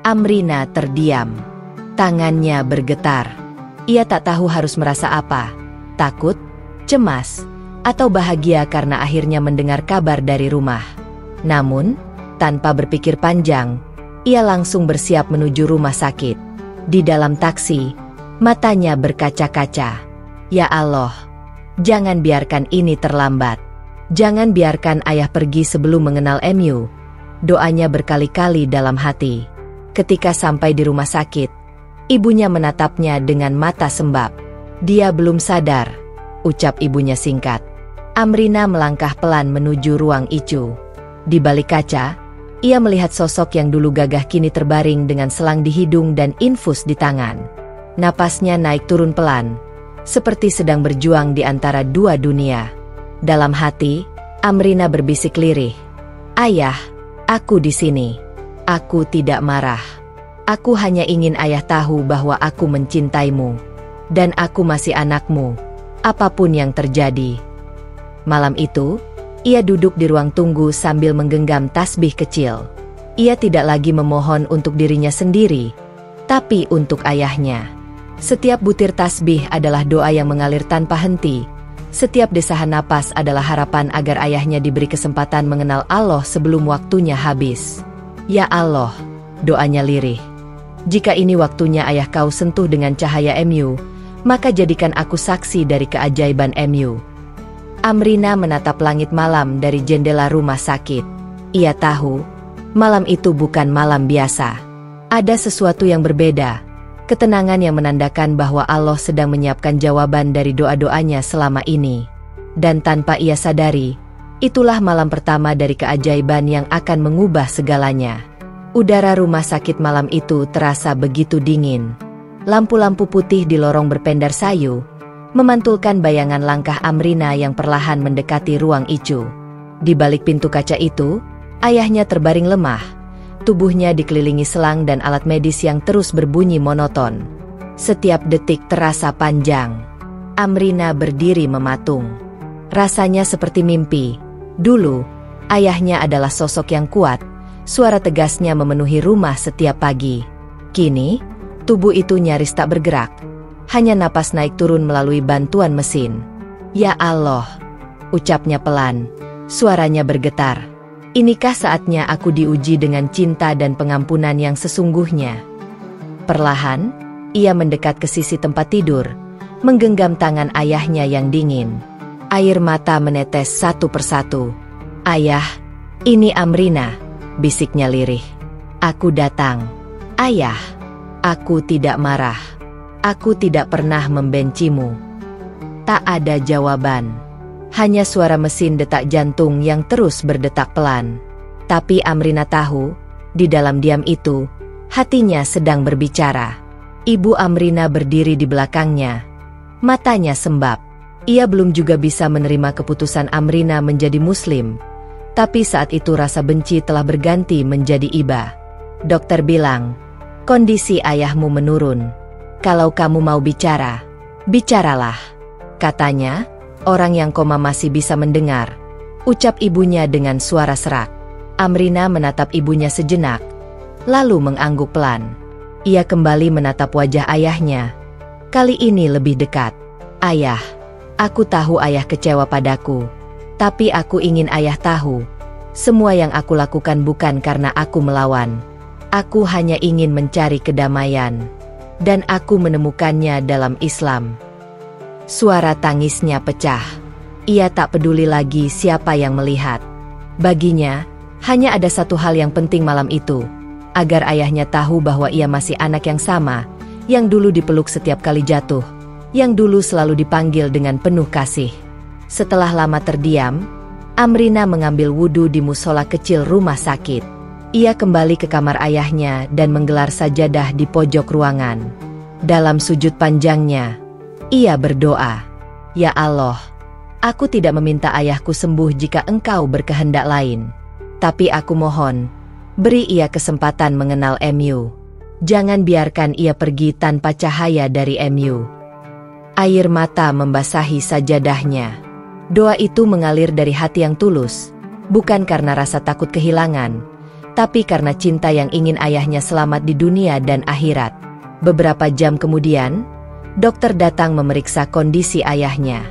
Amrina terdiam. Tangannya bergetar. Ia tak tahu harus merasa apa, takut, cemas, atau bahagia karena akhirnya mendengar kabar dari rumah. Namun, tanpa berpikir panjang, ia langsung bersiap menuju rumah sakit. Di dalam taksi, matanya berkaca-kaca. Ya Allah, jangan biarkan ini terlambat. Jangan biarkan ayah pergi sebelum mengenal MU. Doanya berkali-kali dalam hati. Ketika sampai di rumah sakit, ibunya menatapnya dengan mata sembab. "Dia belum sadar," ucap ibunya singkat. Amrina melangkah pelan menuju ruang ICU. Di balik kaca, ia melihat sosok yang dulu gagah kini terbaring dengan selang di hidung dan infus di tangan. Napasnya naik turun pelan, seperti sedang berjuang di antara dua dunia. Dalam hati, Amrina berbisik lirih. "Ayah, aku di sini. Aku tidak marah. Aku hanya ingin ayah tahu bahwa aku mencintaimu. Dan aku masih anakmu, apapun yang terjadi." Malam itu, ia duduk di ruang tunggu sambil menggenggam tasbih kecil. Ia tidak lagi memohon untuk dirinya sendiri, tapi untuk ayahnya. Setiap butir tasbih adalah doa yang mengalir tanpa henti. Setiap desahan napas adalah harapan agar ayahnya diberi kesempatan mengenal Allah sebelum waktunya habis. "Ya Allah," doanya lirih. "Jika ini waktunya ayah kau sentuh dengan cahaya MU, maka jadikan aku saksi dari keajaiban MU." Amrina menatap langit malam dari jendela rumah sakit. Ia tahu, malam itu bukan malam biasa. Ada sesuatu yang berbeda. Ketenangan yang menandakan bahwa Allah sedang menyiapkan jawaban dari doa-doanya selama ini. Dan tanpa ia sadari, itulah malam pertama dari keajaiban yang akan mengubah segalanya. Udara rumah sakit malam itu terasa begitu dingin. Lampu-lampu putih di lorong berpendar sayu, memantulkan bayangan langkah Amrina yang perlahan mendekati ruang ICU. Di balik pintu kaca itu, ayahnya terbaring lemah. Tubuhnya dikelilingi selang dan alat medis yang terus berbunyi monoton. Setiap detik terasa panjang. Amrina berdiri mematung. Rasanya seperti mimpi. Dulu, ayahnya adalah sosok yang kuat. Suara tegasnya memenuhi rumah setiap pagi. Kini, tubuh itu nyaris tak bergerak. Hanya napas naik turun melalui bantuan mesin. "Ya Allah," ucapnya pelan. Suaranya bergetar. "Inikah saatnya aku diuji dengan cinta dan pengampunan yang sesungguhnya?" Perlahan, ia mendekat ke sisi tempat tidur, menggenggam tangan ayahnya yang dingin. Air mata menetes satu persatu. "Ayah, ini Amrina," bisiknya lirih. "Aku datang. Ayah, aku tidak marah. Aku tidak pernah membencimu." Tak ada jawaban. Hanya suara mesin detak jantung yang terus berdetak pelan. Tapi Amrina tahu, di dalam diam itu, hatinya sedang berbicara. Ibu Amrina berdiri di belakangnya. Matanya sembab. Ia belum juga bisa menerima keputusan Amrina menjadi muslim. Tapi saat itu rasa benci telah berganti menjadi iba. "Dokter bilang, kondisi ayahmu menurun. Kalau kamu mau bicara, bicaralah," katanya. "Orang yang koma masih bisa mendengar," ucap ibunya dengan suara serak. Amrina menatap ibunya sejenak, lalu mengangguk pelan. Ia kembali menatap wajah ayahnya. Kali ini lebih dekat. "Ayah, aku tahu ayah kecewa padaku. Tapi aku ingin ayah tahu, semua yang aku lakukan bukan karena aku melawan. Aku hanya ingin mencari kedamaian. Dan aku menemukannya dalam Islam." Suara tangisnya pecah. Ia tak peduli lagi siapa yang melihat. Baginya, hanya ada satu hal yang penting malam itu, agar ayahnya tahu bahwa ia masih anak yang sama, yang dulu dipeluk setiap kali jatuh, yang dulu selalu dipanggil dengan penuh kasih. Setelah lama terdiam, Amrina mengambil wudhu di musola kecil rumah sakit. Ia kembali ke kamar ayahnya dan menggelar sajadah di pojok ruangan. Dalam sujud panjangnya, ia berdoa, "Ya Allah, aku tidak meminta ayahku sembuh jika Engkau berkehendak lain. Tapi aku mohon, beri ia kesempatan mengenal MU. Jangan biarkan ia pergi tanpa cahaya dari MU." Air mata membasahi sajadahnya. Doa itu mengalir dari hati yang tulus, bukan karena rasa takut kehilangan, tapi karena cinta yang ingin ayahnya selamat di dunia dan akhirat. Beberapa jam kemudian, dokter datang memeriksa kondisi ayahnya.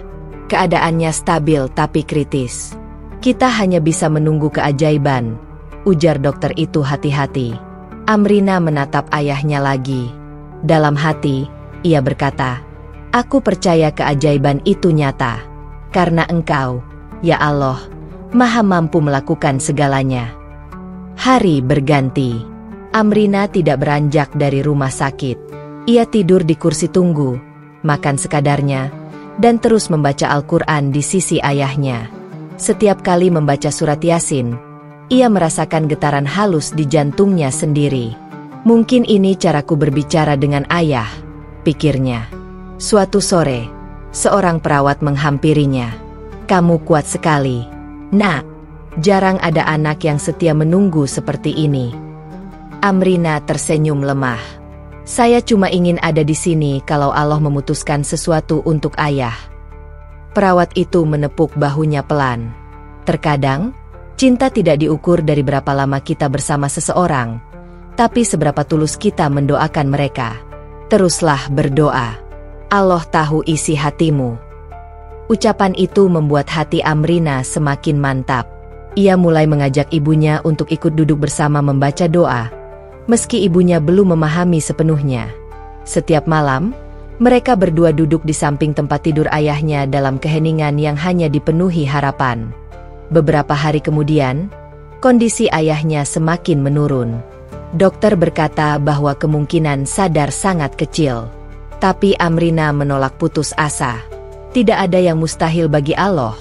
Keadaannya stabil tapi kritis. "Kita hanya bisa menunggu keajaiban," ujar dokter itu hati-hati. Amrina menatap ayahnya lagi. Dalam hati, ia berkata, "Aku percaya keajaiban itu nyata. Karena Engkau, ya Allah, Maha mampu melakukan segalanya." Hari berganti. Amrina tidak beranjak dari rumah sakit. Ia tidur di kursi tunggu, makan sekadarnya, dan terus membaca Al-Quran di sisi ayahnya. Setiap kali membaca surat Yasin, ia merasakan getaran halus di jantungnya sendiri. "Mungkin ini caraku berbicara dengan ayah," pikirnya. Suatu sore, seorang perawat menghampirinya. "Kamu kuat sekali, Nak. Jarang ada anak yang setia menunggu seperti ini." Amrina tersenyum lemah. "Saya cuma ingin ada di sini kalau Allah memutuskan sesuatu untuk ayah." Perawat itu menepuk bahunya pelan. Terkadang, cinta tidak diukur dari berapa lama kita bersama seseorang, tapi seberapa tulus kita mendoakan mereka. Teruslah berdoa. Allah tahu isi hatimu. Ucapan itu membuat hati Amrina semakin mantap. Ia mulai mengajak ibunya untuk ikut duduk bersama membaca doa, meski ibunya belum memahami sepenuhnya. Setiap malam, mereka berdua duduk di samping tempat tidur ayahnya dalam keheningan yang hanya dipenuhi harapan. Beberapa hari kemudian, kondisi ayahnya semakin menurun. Dokter berkata bahwa kemungkinan sadar sangat kecil. Tapi Amrina menolak putus asa. "Tidak ada yang mustahil bagi Allah,"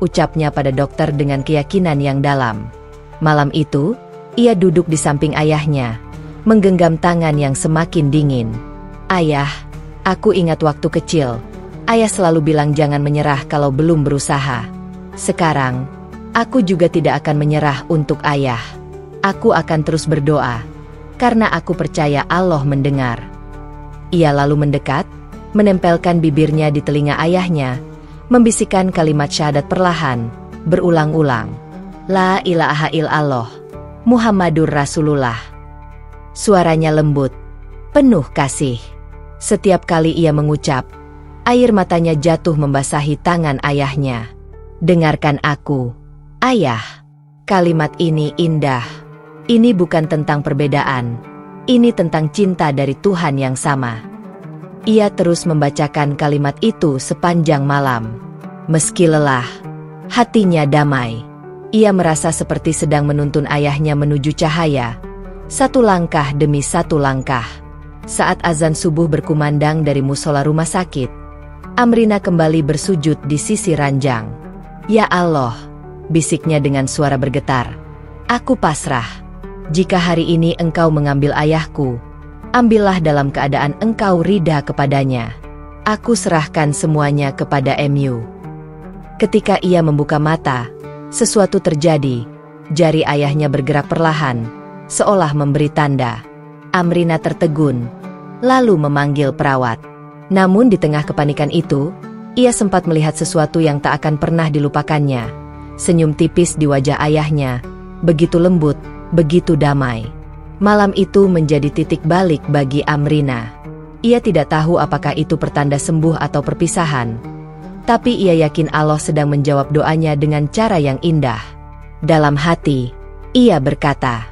ucapnya pada dokter dengan keyakinan yang dalam. Malam itu, ia duduk di samping ayahnya, menggenggam tangan yang semakin dingin. "Ayah, aku ingat waktu kecil. Ayah selalu bilang jangan menyerah kalau belum berusaha. Sekarang, aku juga tidak akan menyerah untuk ayah. Aku akan terus berdoa, karena aku percaya Allah mendengar." Ia lalu mendekat, menempelkan bibirnya di telinga ayahnya, membisikkan kalimat syahadat perlahan, berulang-ulang. "La ilaha illallah, Muhammadur Rasulullah." Suaranya lembut, penuh kasih. Setiap kali ia mengucap, air matanya jatuh membasahi tangan ayahnya. "Dengarkan aku, Ayah. Kalimat ini indah. Ini bukan tentang perbedaan. Ini tentang cinta dari Tuhan yang sama." Ia terus membacakan kalimat itu sepanjang malam. Meski lelah, hatinya damai. Ia merasa seperti sedang menuntun ayahnya menuju cahaya, satu langkah demi satu langkah. Saat azan subuh berkumandang dari musola rumah sakit, Amrina kembali bersujud di sisi ranjang. "Ya Allah," bisiknya dengan suara bergetar, "aku pasrah. Jika hari ini Engkau mengambil ayahku, ambillah dalam keadaan Engkau ridha kepadanya. Aku serahkan semuanya kepada MU." Ketika ia membuka mata, sesuatu terjadi. Jari ayahnya bergerak perlahan, seolah memberi tanda. Amrina tertegun, lalu memanggil perawat. Namun di tengah kepanikan itu, ia sempat melihat sesuatu yang tak akan pernah dilupakannya. Senyum tipis di wajah ayahnya, begitu lembut, begitu damai. Malam itu menjadi titik balik bagi Amrina. Ia tidak tahu apakah itu pertanda sembuh atau perpisahan, tapi ia yakin Allah sedang menjawab doanya dengan cara yang indah. Dalam hati, ia berkata,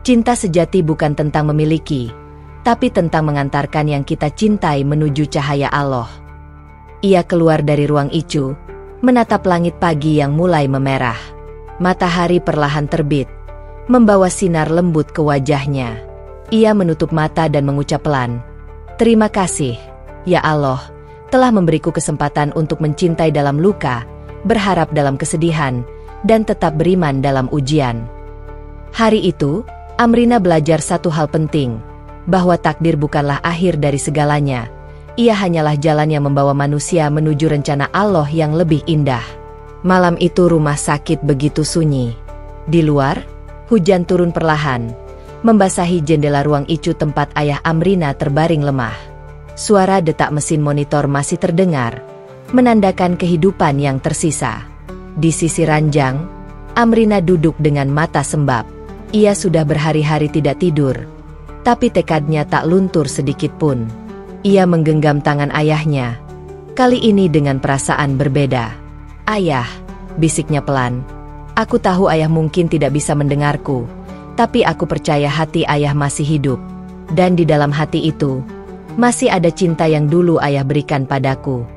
"Cinta sejati bukan tentang memiliki, tapi tentang mengantarkan yang kita cintai menuju cahaya Allah." Ia keluar dari ruang ICU, menatap langit pagi yang mulai memerah. Matahari perlahan terbit, membawa sinar lembut ke wajahnya. Ia menutup mata dan mengucap pelan, "Terima kasih, ya Allah, telah memberiku kesempatan untuk mencintai dalam luka, berharap dalam kesedihan, dan tetap beriman dalam ujian. Hari itu, Amrina belajar satu hal penting, bahwa takdir bukanlah akhir dari segalanya. Ia hanyalah jalan yang membawa manusia menuju rencana Allah yang lebih indah. Malam itu rumah sakit begitu sunyi. Di luar, hujan turun perlahan, membasahi jendela ruang ICU tempat ayah Amrina terbaring lemah. Suara detak mesin monitor masih terdengar, menandakan kehidupan yang tersisa. Di sisi ranjang, Amrina duduk dengan mata sembab. Ia sudah berhari-hari tidak tidur, tapi tekadnya tak luntur sedikit pun. Ia menggenggam tangan ayahnya, kali ini dengan perasaan berbeda. "Ayah," bisiknya pelan. "Aku tahu ayah mungkin tidak bisa mendengarku, tapi aku percaya hati ayah masih hidup. Dan di dalam hati itu, masih ada cinta yang dulu ayah berikan padaku."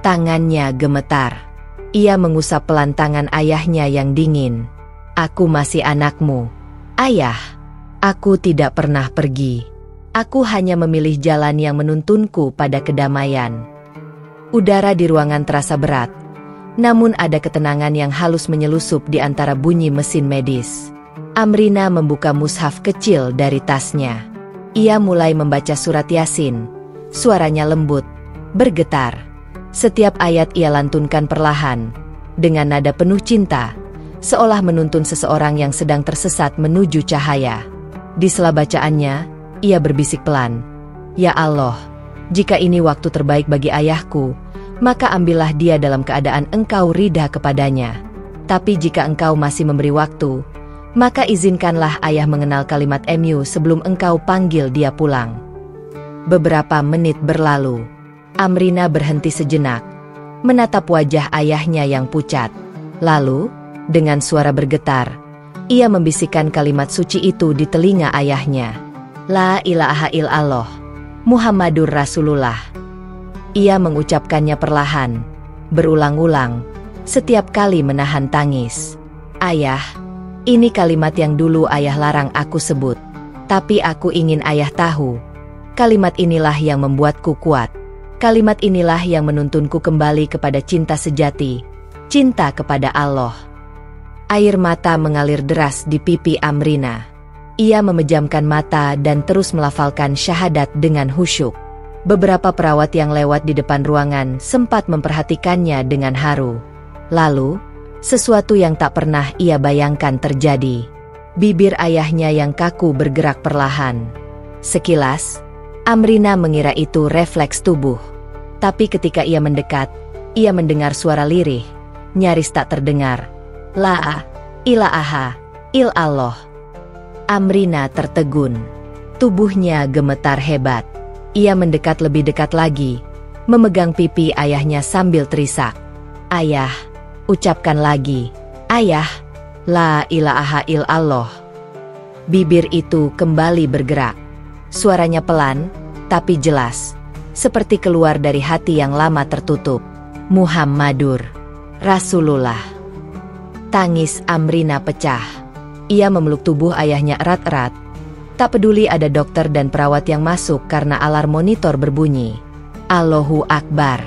Tangannya gemetar. Ia mengusap pelan tangan ayahnya yang dingin. "Aku masih anakmu, ayah. Aku tidak pernah pergi. Aku hanya memilih jalan yang menuntunku pada kedamaian." Udara di ruangan terasa berat, namun ada ketenangan yang halus menyelusup di antara bunyi mesin medis. Amrina membuka mushaf kecil dari tasnya. Ia mulai membaca surat Yasin. Suaranya lembut, bergetar. Setiap ayat ia lantunkan perlahan, dengan nada penuh cinta, seolah menuntun seseorang yang sedang tersesat menuju cahaya. Di sela bacaannya, ia berbisik pelan, "Ya Allah, jika ini waktu terbaik bagi ayahku, maka ambillah dia dalam keadaan Engkau ridha kepadanya. Tapi jika Engkau masih memberi waktu, maka izinkanlah ayah mengenal kalimat MU sebelum Engkau panggil dia pulang." Beberapa menit berlalu. Amrina berhenti sejenak, menatap wajah ayahnya yang pucat. Lalu, dengan suara bergetar, ia membisikkan kalimat suci itu di telinga ayahnya. "La ilaha illallah, Muhammadur Rasulullah." Ia mengucapkannya perlahan, berulang-ulang, setiap kali menahan tangis. "Ayah, ini kalimat yang dulu ayah larang aku sebut. Tapi aku ingin ayah tahu, kalimat inilah yang membuatku kuat. Kalimat inilah yang menuntunku kembali kepada cinta sejati, cinta kepada Allah." Air mata mengalir deras di pipi Amrina. Ia memejamkan mata dan terus melafalkan syahadat dengan khusyuk. Beberapa perawat yang lewat di depan ruangan sempat memperhatikannya dengan haru. Lalu, sesuatu yang tak pernah ia bayangkan terjadi. Bibir ayahnya yang kaku bergerak perlahan. Sekilas, Amrina mengira itu refleks tubuh. Tapi ketika ia mendekat, ia mendengar suara lirih, nyaris tak terdengar. "La ilaha illallah." Amrina tertegun. Tubuhnya gemetar hebat. Ia mendekat lebih dekat lagi, memegang pipi ayahnya sambil terisak. "Ayah, ucapkan lagi. Ayah, la ilaha illallah." Bibir itu kembali bergerak. Suaranya pelan, tapi jelas, seperti keluar dari hati yang lama tertutup. "Muhammadur Rasulullah." Tangis Amrina pecah. Ia memeluk tubuh ayahnya erat-erat. Tak peduli ada dokter dan perawat yang masuk karena alarm monitor berbunyi. "Allahu Akbar.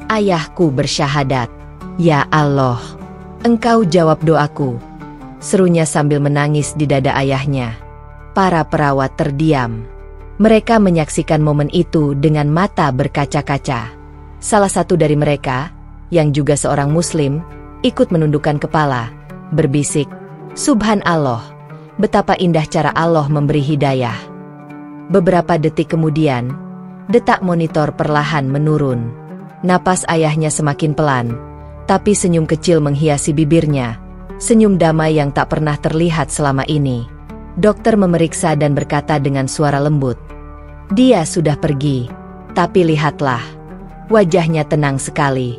Ayahku bersyahadat. Ya Allah, Engkau jawab doaku," serunya sambil menangis di dada ayahnya. Para perawat terdiam. Mereka menyaksikan momen itu dengan mata berkaca-kaca. Salah satu dari mereka, yang juga seorang muslim, ikut menundukkan kepala, berbisik, "Subhanallah, betapa indah cara Allah memberi hidayah." Beberapa detik kemudian, detak monitor perlahan menurun. Napas ayahnya semakin pelan, tapi senyum kecil menghiasi bibirnya, senyum damai yang tak pernah terlihat selama ini. Dokter memeriksa dan berkata dengan suara lembut, "Dia sudah pergi, tapi lihatlah, wajahnya tenang sekali."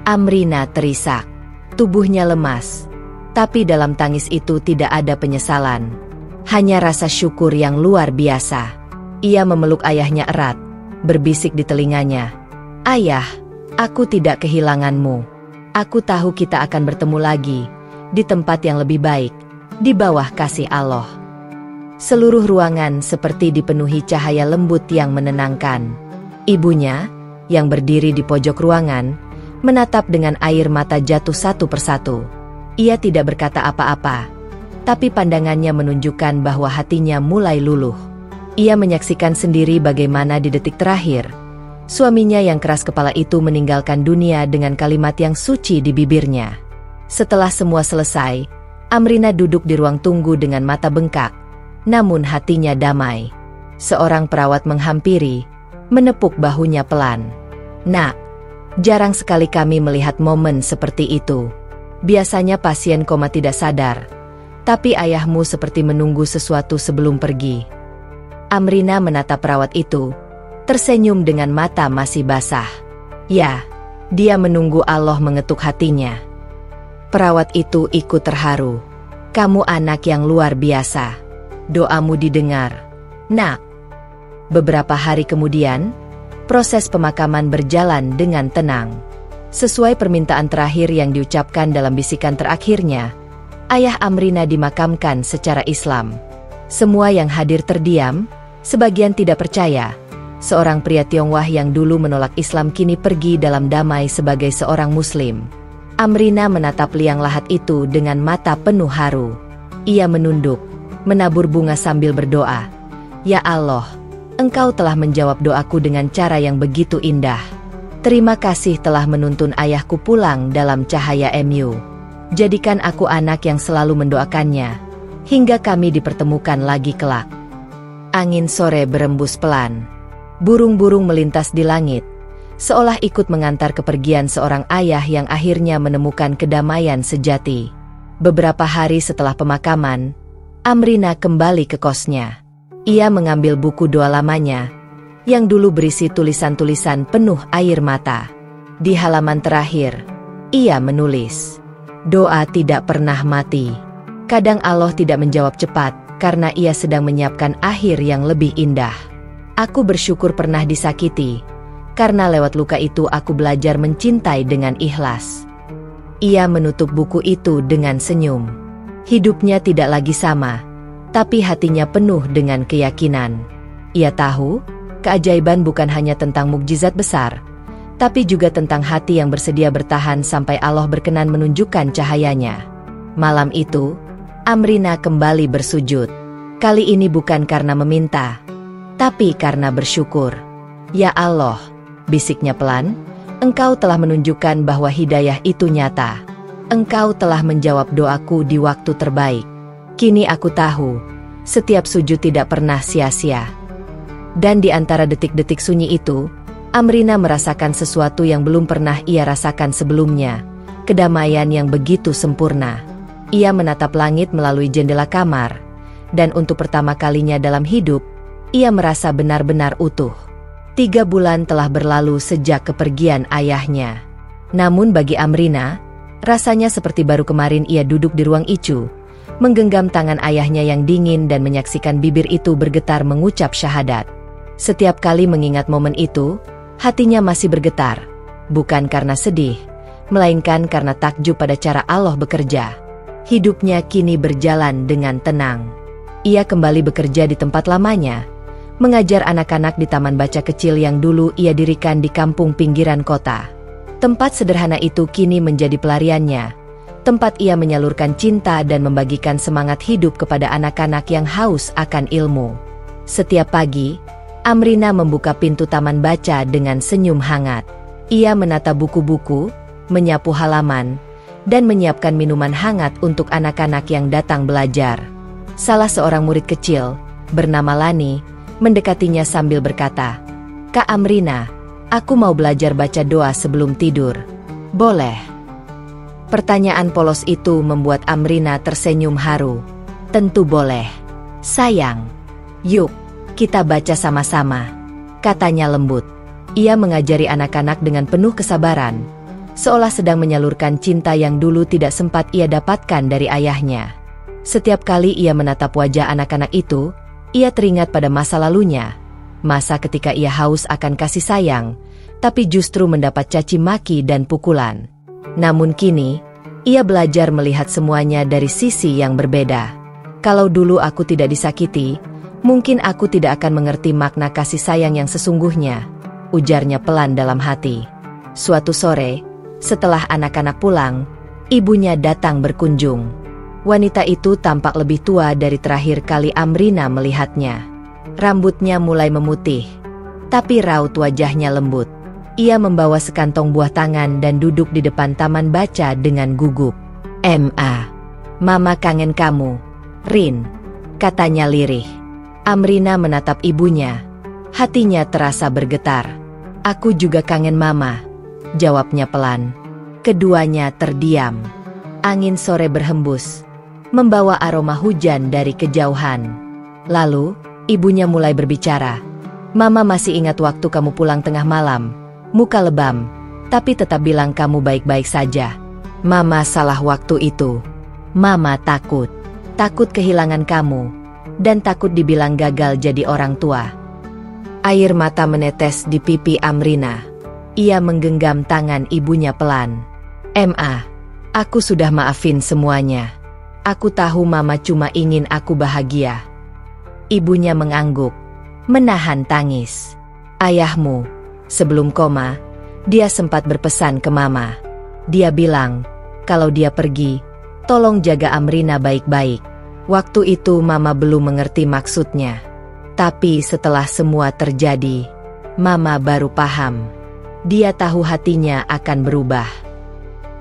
Amrina terisak, tubuhnya lemas, tapi dalam tangis itu tidak ada penyesalan, hanya rasa syukur yang luar biasa. Ia memeluk ayahnya erat, berbisik di telinganya, "Ayah, aku tidak kehilanganmu. Aku tahu kita akan bertemu lagi, di tempat yang lebih baik, di bawah kasih Allah." Seluruh ruangan seperti dipenuhi cahaya lembut yang menenangkan. Ibunya, yang berdiri di pojok ruangan, menatap dengan air mata jatuh satu persatu. Ia tidak berkata apa-apa, tapi pandangannya menunjukkan bahwa hatinya mulai luluh. Ia menyaksikan sendiri bagaimana di detik terakhir, suaminya yang keras kepala itu meninggalkan dunia dengan kalimat yang suci di bibirnya. Setelah semua selesai, Amrina duduk di ruang tunggu dengan mata bengkak, namun hatinya damai. Seorang perawat menghampiri, menepuk bahunya pelan. "Nak, jarang sekali kami melihat momen seperti itu. Biasanya pasien koma tidak sadar, tapi ayahmu seperti menunggu sesuatu sebelum pergi." Amrina menatap perawat itu, tersenyum dengan mata masih basah. Ya, dia menunggu Allah mengetuk hatinya. Perawat itu ikut terharu. "Kamu anak yang luar biasa. Doamu didengar, Nak." Beberapa hari kemudian, proses pemakaman berjalan dengan tenang. Sesuai permintaan terakhir yang diucapkan dalam bisikan terakhirnya, ayah Amrina dimakamkan secara Islam. Semua yang hadir terdiam, sebagian tidak percaya. Seorang pria Tionghoa yang dulu menolak Islam kini pergi dalam damai sebagai seorang Muslim. Amrina menatap liang lahat itu dengan mata penuh haru. Ia menunduk, menabur bunga sambil berdoa, "Ya Allah, Engkau telah menjawab doaku dengan cara yang begitu indah. Terima kasih telah menuntun ayahku pulang dalam cahaya MU. Jadikan aku anak yang selalu mendoakannya, hingga kami dipertemukan lagi kelak." Angin sore berembus pelan. Burung-burung melintas di langit, seolah ikut mengantar kepergian seorang ayah yang akhirnya menemukan kedamaian sejati. Beberapa hari setelah pemakaman, Amrina kembali ke kosnya. Ia mengambil buku doa lamanya, yang dulu berisi tulisan-tulisan penuh air mata. Di halaman terakhir, ia menulis, "Doa tidak pernah mati. Kadang Allah tidak menjawab cepat, karena ia sedang menyiapkan akhir yang lebih indah. Aku bersyukur pernah disakiti, karena lewat luka itu aku belajar mencintai dengan ikhlas." Ia menutup buku itu dengan senyum. Hidupnya tidak lagi sama, tapi hatinya penuh dengan keyakinan. Ia tahu, keajaiban bukan hanya tentang mukjizat besar, tapi juga tentang hati yang bersedia bertahan sampai Allah berkenan menunjukkan cahayanya. Malam itu, Amrina kembali bersujud. Kali ini bukan karena meminta, tapi karena bersyukur. "Ya Allah," bisiknya pelan, "Engkau telah menunjukkan bahwa hidayah itu nyata. Engkau telah menjawab doaku di waktu terbaik. Kini aku tahu, setiap sujud tidak pernah sia-sia." Dan di antara detik-detik sunyi itu, Amrina merasakan sesuatu yang belum pernah ia rasakan sebelumnya, kedamaian yang begitu sempurna. Ia menatap langit melalui jendela kamar, dan untuk pertama kalinya dalam hidup, ia merasa benar-benar utuh. 3 bulan telah berlalu sejak kepergian ayahnya. Namun bagi Amrina, rasanya seperti baru kemarin ia duduk di ruang Icu, menggenggam tangan ayahnya yang dingin dan menyaksikan bibir itu bergetar mengucap syahadat. Setiap kali mengingat momen itu, hatinya masih bergetar, bukan karena sedih, melainkan karena takjub pada cara Allah bekerja. Hidupnya kini berjalan dengan tenang. Ia kembali bekerja di tempat lamanya, mengajar anak-anak di taman baca kecil yang dulu ia dirikan di kampung pinggiran kota. Tempat sederhana itu kini menjadi pelariannya, tempat ia menyalurkan cinta dan membagikan semangat hidup kepada anak-anak yang haus akan ilmu. Setiap pagi, Amrina membuka pintu taman baca dengan senyum hangat. Ia menata buku-buku, menyapu halaman, dan menyiapkan minuman hangat untuk anak-anak yang datang belajar. Salah seorang murid kecil, bernama Lani, mendekatinya sambil berkata, "Kak Amrina, aku mau belajar baca doa sebelum tidur. Boleh?" Pertanyaan polos itu membuat Amrina tersenyum haru. "Tentu boleh, sayang. Yuk, kita baca sama-sama," katanya lembut. Ia mengajari anak-anak dengan penuh kesabaran, seolah sedang menyalurkan cinta yang dulu tidak sempat ia dapatkan dari ayahnya. Setiap kali ia menatap wajah anak-anak itu, ia teringat pada masa lalunya, masa ketika ia haus akan kasih sayang, tapi justru mendapat caci maki dan pukulan. Namun kini, ia belajar melihat semuanya dari sisi yang berbeda. Kalau dulu aku tidak disakiti, mungkin aku tidak akan mengerti makna kasih sayang yang sesungguhnya. ujarnya pelan dalam hati. Suatu sore, setelah anak-anak pulang, ibunya datang berkunjung. Wanita itu tampak lebih tua dari terakhir kali Amrina melihatnya. Rambutnya mulai memutih, tapi raut wajahnya lembut. Ia membawa sekantong buah tangan dan duduk di depan taman baca dengan gugup. Mama kangen kamu, Rin, katanya lirih. Amrina menatap ibunya. Hatinya terasa bergetar. Aku juga kangen Mama, jawabnya pelan. Keduanya terdiam. Angin sore berhembus, membawa aroma hujan dari kejauhan. Lalu, ibunya mulai berbicara. Mama masih ingat waktu kamu pulang tengah malam, muka lebam, tapi tetap bilang kamu baik-baik saja. Mama salah waktu itu. Mama takut kehilangan kamu, dan takut dibilang gagal jadi orang tua. Air mata menetes di pipi Amrina. Ia menggenggam tangan ibunya pelan. Aku sudah maafin semuanya. Aku tahu Mama cuma ingin aku bahagia. Ibunya mengangguk, menahan tangis. Ayahmu, sebelum koma, dia sempat berpesan ke Mama. Dia bilang, kalau dia pergi, tolong jaga Amrina baik-baik. Waktu itu Mama belum mengerti maksudnya. Tapi setelah semua terjadi, Mama baru paham. Dia tahu hatinya akan berubah.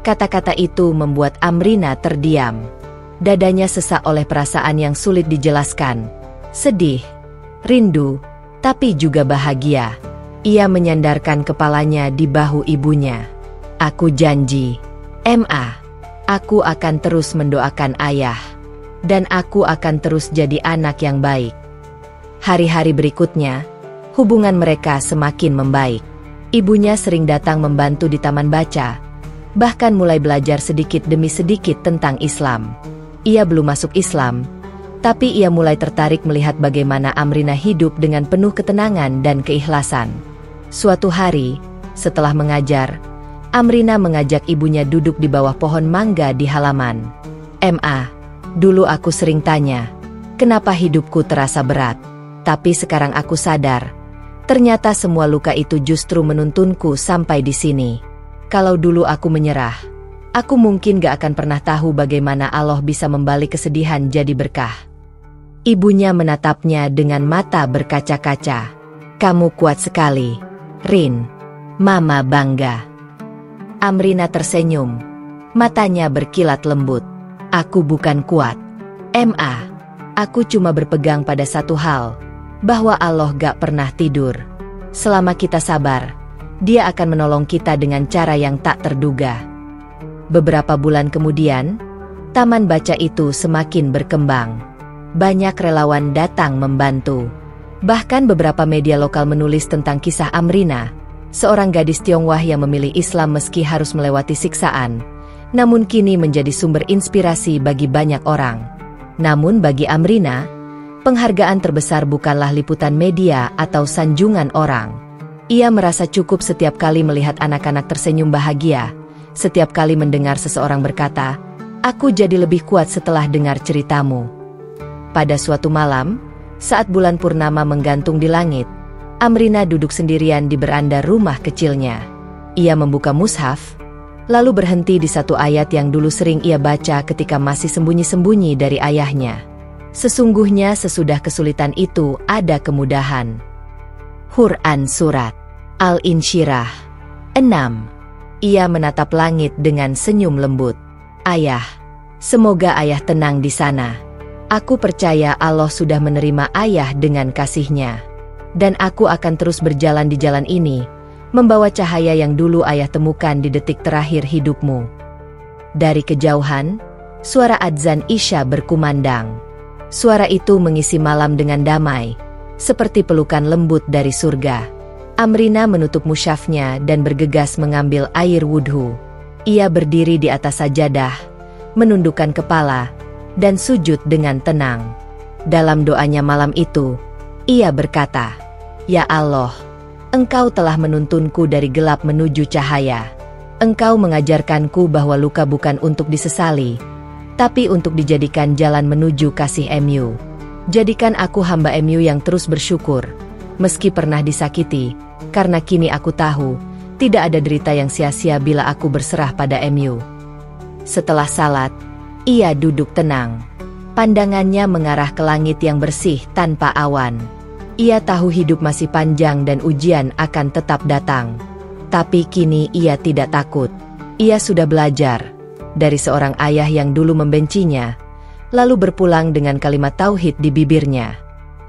Kata-kata itu membuat Amrina terdiam. Dadanya sesak oleh perasaan yang sulit dijelaskan. Sedih, rindu, tapi juga bahagia. Ia menyandarkan kepalanya di bahu ibunya. Aku janji, aku akan terus mendoakan ayah. Dan aku akan terus jadi anak yang baik. Hari-hari berikutnya, hubungan mereka semakin membaik. Ibunya sering datang membantu di taman baca, bahkan mulai belajar sedikit demi sedikit tentang Islam. Ia belum masuk Islam, tapi ia mulai tertarik melihat bagaimana Amrina hidup dengan penuh ketenangan dan keikhlasan. Suatu hari, setelah mengajar, Amrina mengajak ibunya duduk di bawah pohon mangga di halaman. Dulu aku sering tanya, kenapa hidupku terasa berat? Tapi sekarang aku sadar, ternyata semua luka itu justru menuntunku sampai di sini. Kalau dulu aku menyerah, aku mungkin gak akan pernah tahu bagaimana Allah bisa membalik kesedihan jadi berkah. Ibunya menatapnya dengan mata berkaca-kaca. Kamu kuat sekali, Rin. Mama bangga. Amrina tersenyum. Matanya berkilat lembut. Aku bukan kuat. Aku cuma berpegang pada satu hal, bahwa Allah gak pernah tidur. Selama kita sabar, Dia akan menolong kita dengan cara yang tak terduga. Beberapa bulan kemudian, taman baca itu semakin berkembang. Banyak relawan datang membantu. Bahkan beberapa media lokal menulis tentang kisah Amrina, seorang gadis Tionghoa yang memilih Islam meski harus melewati siksaan, namun kini menjadi sumber inspirasi bagi banyak orang. Namun bagi Amrina, penghargaan terbesar bukanlah liputan media atau sanjungan orang. Ia merasa cukup setiap kali melihat anak-anak tersenyum bahagia, setiap kali mendengar seseorang berkata, "Aku jadi lebih kuat setelah dengar ceritamu." Pada suatu malam, saat bulan purnama menggantung di langit, Amrina duduk sendirian di beranda rumah kecilnya. Ia membuka mushaf, lalu berhenti di satu ayat yang dulu sering ia baca ketika masih sembunyi-sembunyi dari ayahnya. Sesungguhnya sesudah kesulitan itu ada kemudahan. Quran Surat Al-Insyirah 6. Ia menatap langit dengan senyum lembut. Ayah, semoga ayah tenang di sana. Aku percaya Allah sudah menerima ayah dengan kasih-Nya. Dan aku akan terus berjalan di jalan ini, membawa cahaya yang dulu ayah temukan di detik terakhir hidupmu. Dari kejauhan, suara adzan Isya berkumandang. Suara itu mengisi malam dengan damai, seperti pelukan lembut dari surga. Amrina menutup mushafnya dan bergegas mengambil air wudhu. Ia berdiri di atas sajadah, menundukkan kepala, dan sujud dengan tenang. Dalam doanya malam itu, ia berkata, "Ya Allah, Engkau telah menuntunku dari gelap menuju cahaya. Engkau mengajarkanku bahwa luka bukan untuk disesali, tapi untuk dijadikan jalan menuju kasih Mu. Jadikan aku hamba Mu yang terus bersyukur, meski pernah disakiti, karena kini aku tahu, tidak ada derita yang sia-sia bila aku berserah pada MU. Setelah salat, ia duduk tenang. Pandangannya mengarah ke langit yang bersih tanpa awan. Ia tahu hidup masih panjang dan ujian akan tetap datang. Tapi kini ia tidak takut. Ia sudah belajar dari seorang ayah yang dulu membencinya, lalu berpulang dengan kalimat tauhid di bibirnya.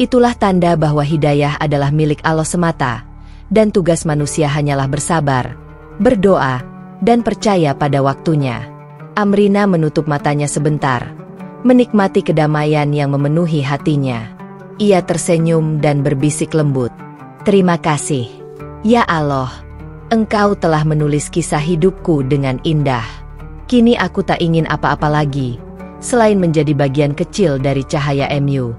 Itulah tanda bahwa hidayah adalah milik Allah semata, dan tugas manusia hanyalah bersabar, berdoa, dan percaya pada waktunya. Amrina menutup matanya sebentar, menikmati kedamaian yang memenuhi hatinya. Ia tersenyum dan berbisik lembut, "Terima kasih, ya Allah. Engkau telah menulis kisah hidupku dengan indah. Kini aku tak ingin apa-apa lagi, selain menjadi bagian kecil dari cahaya MU."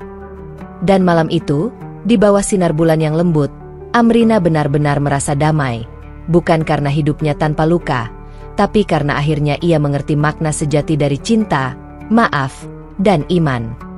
Dan malam itu, di bawah sinar bulan yang lembut, Amrina benar-benar merasa damai. Bukan karena hidupnya tanpa luka, tapi karena akhirnya ia mengerti makna sejati dari cinta, maaf, dan iman.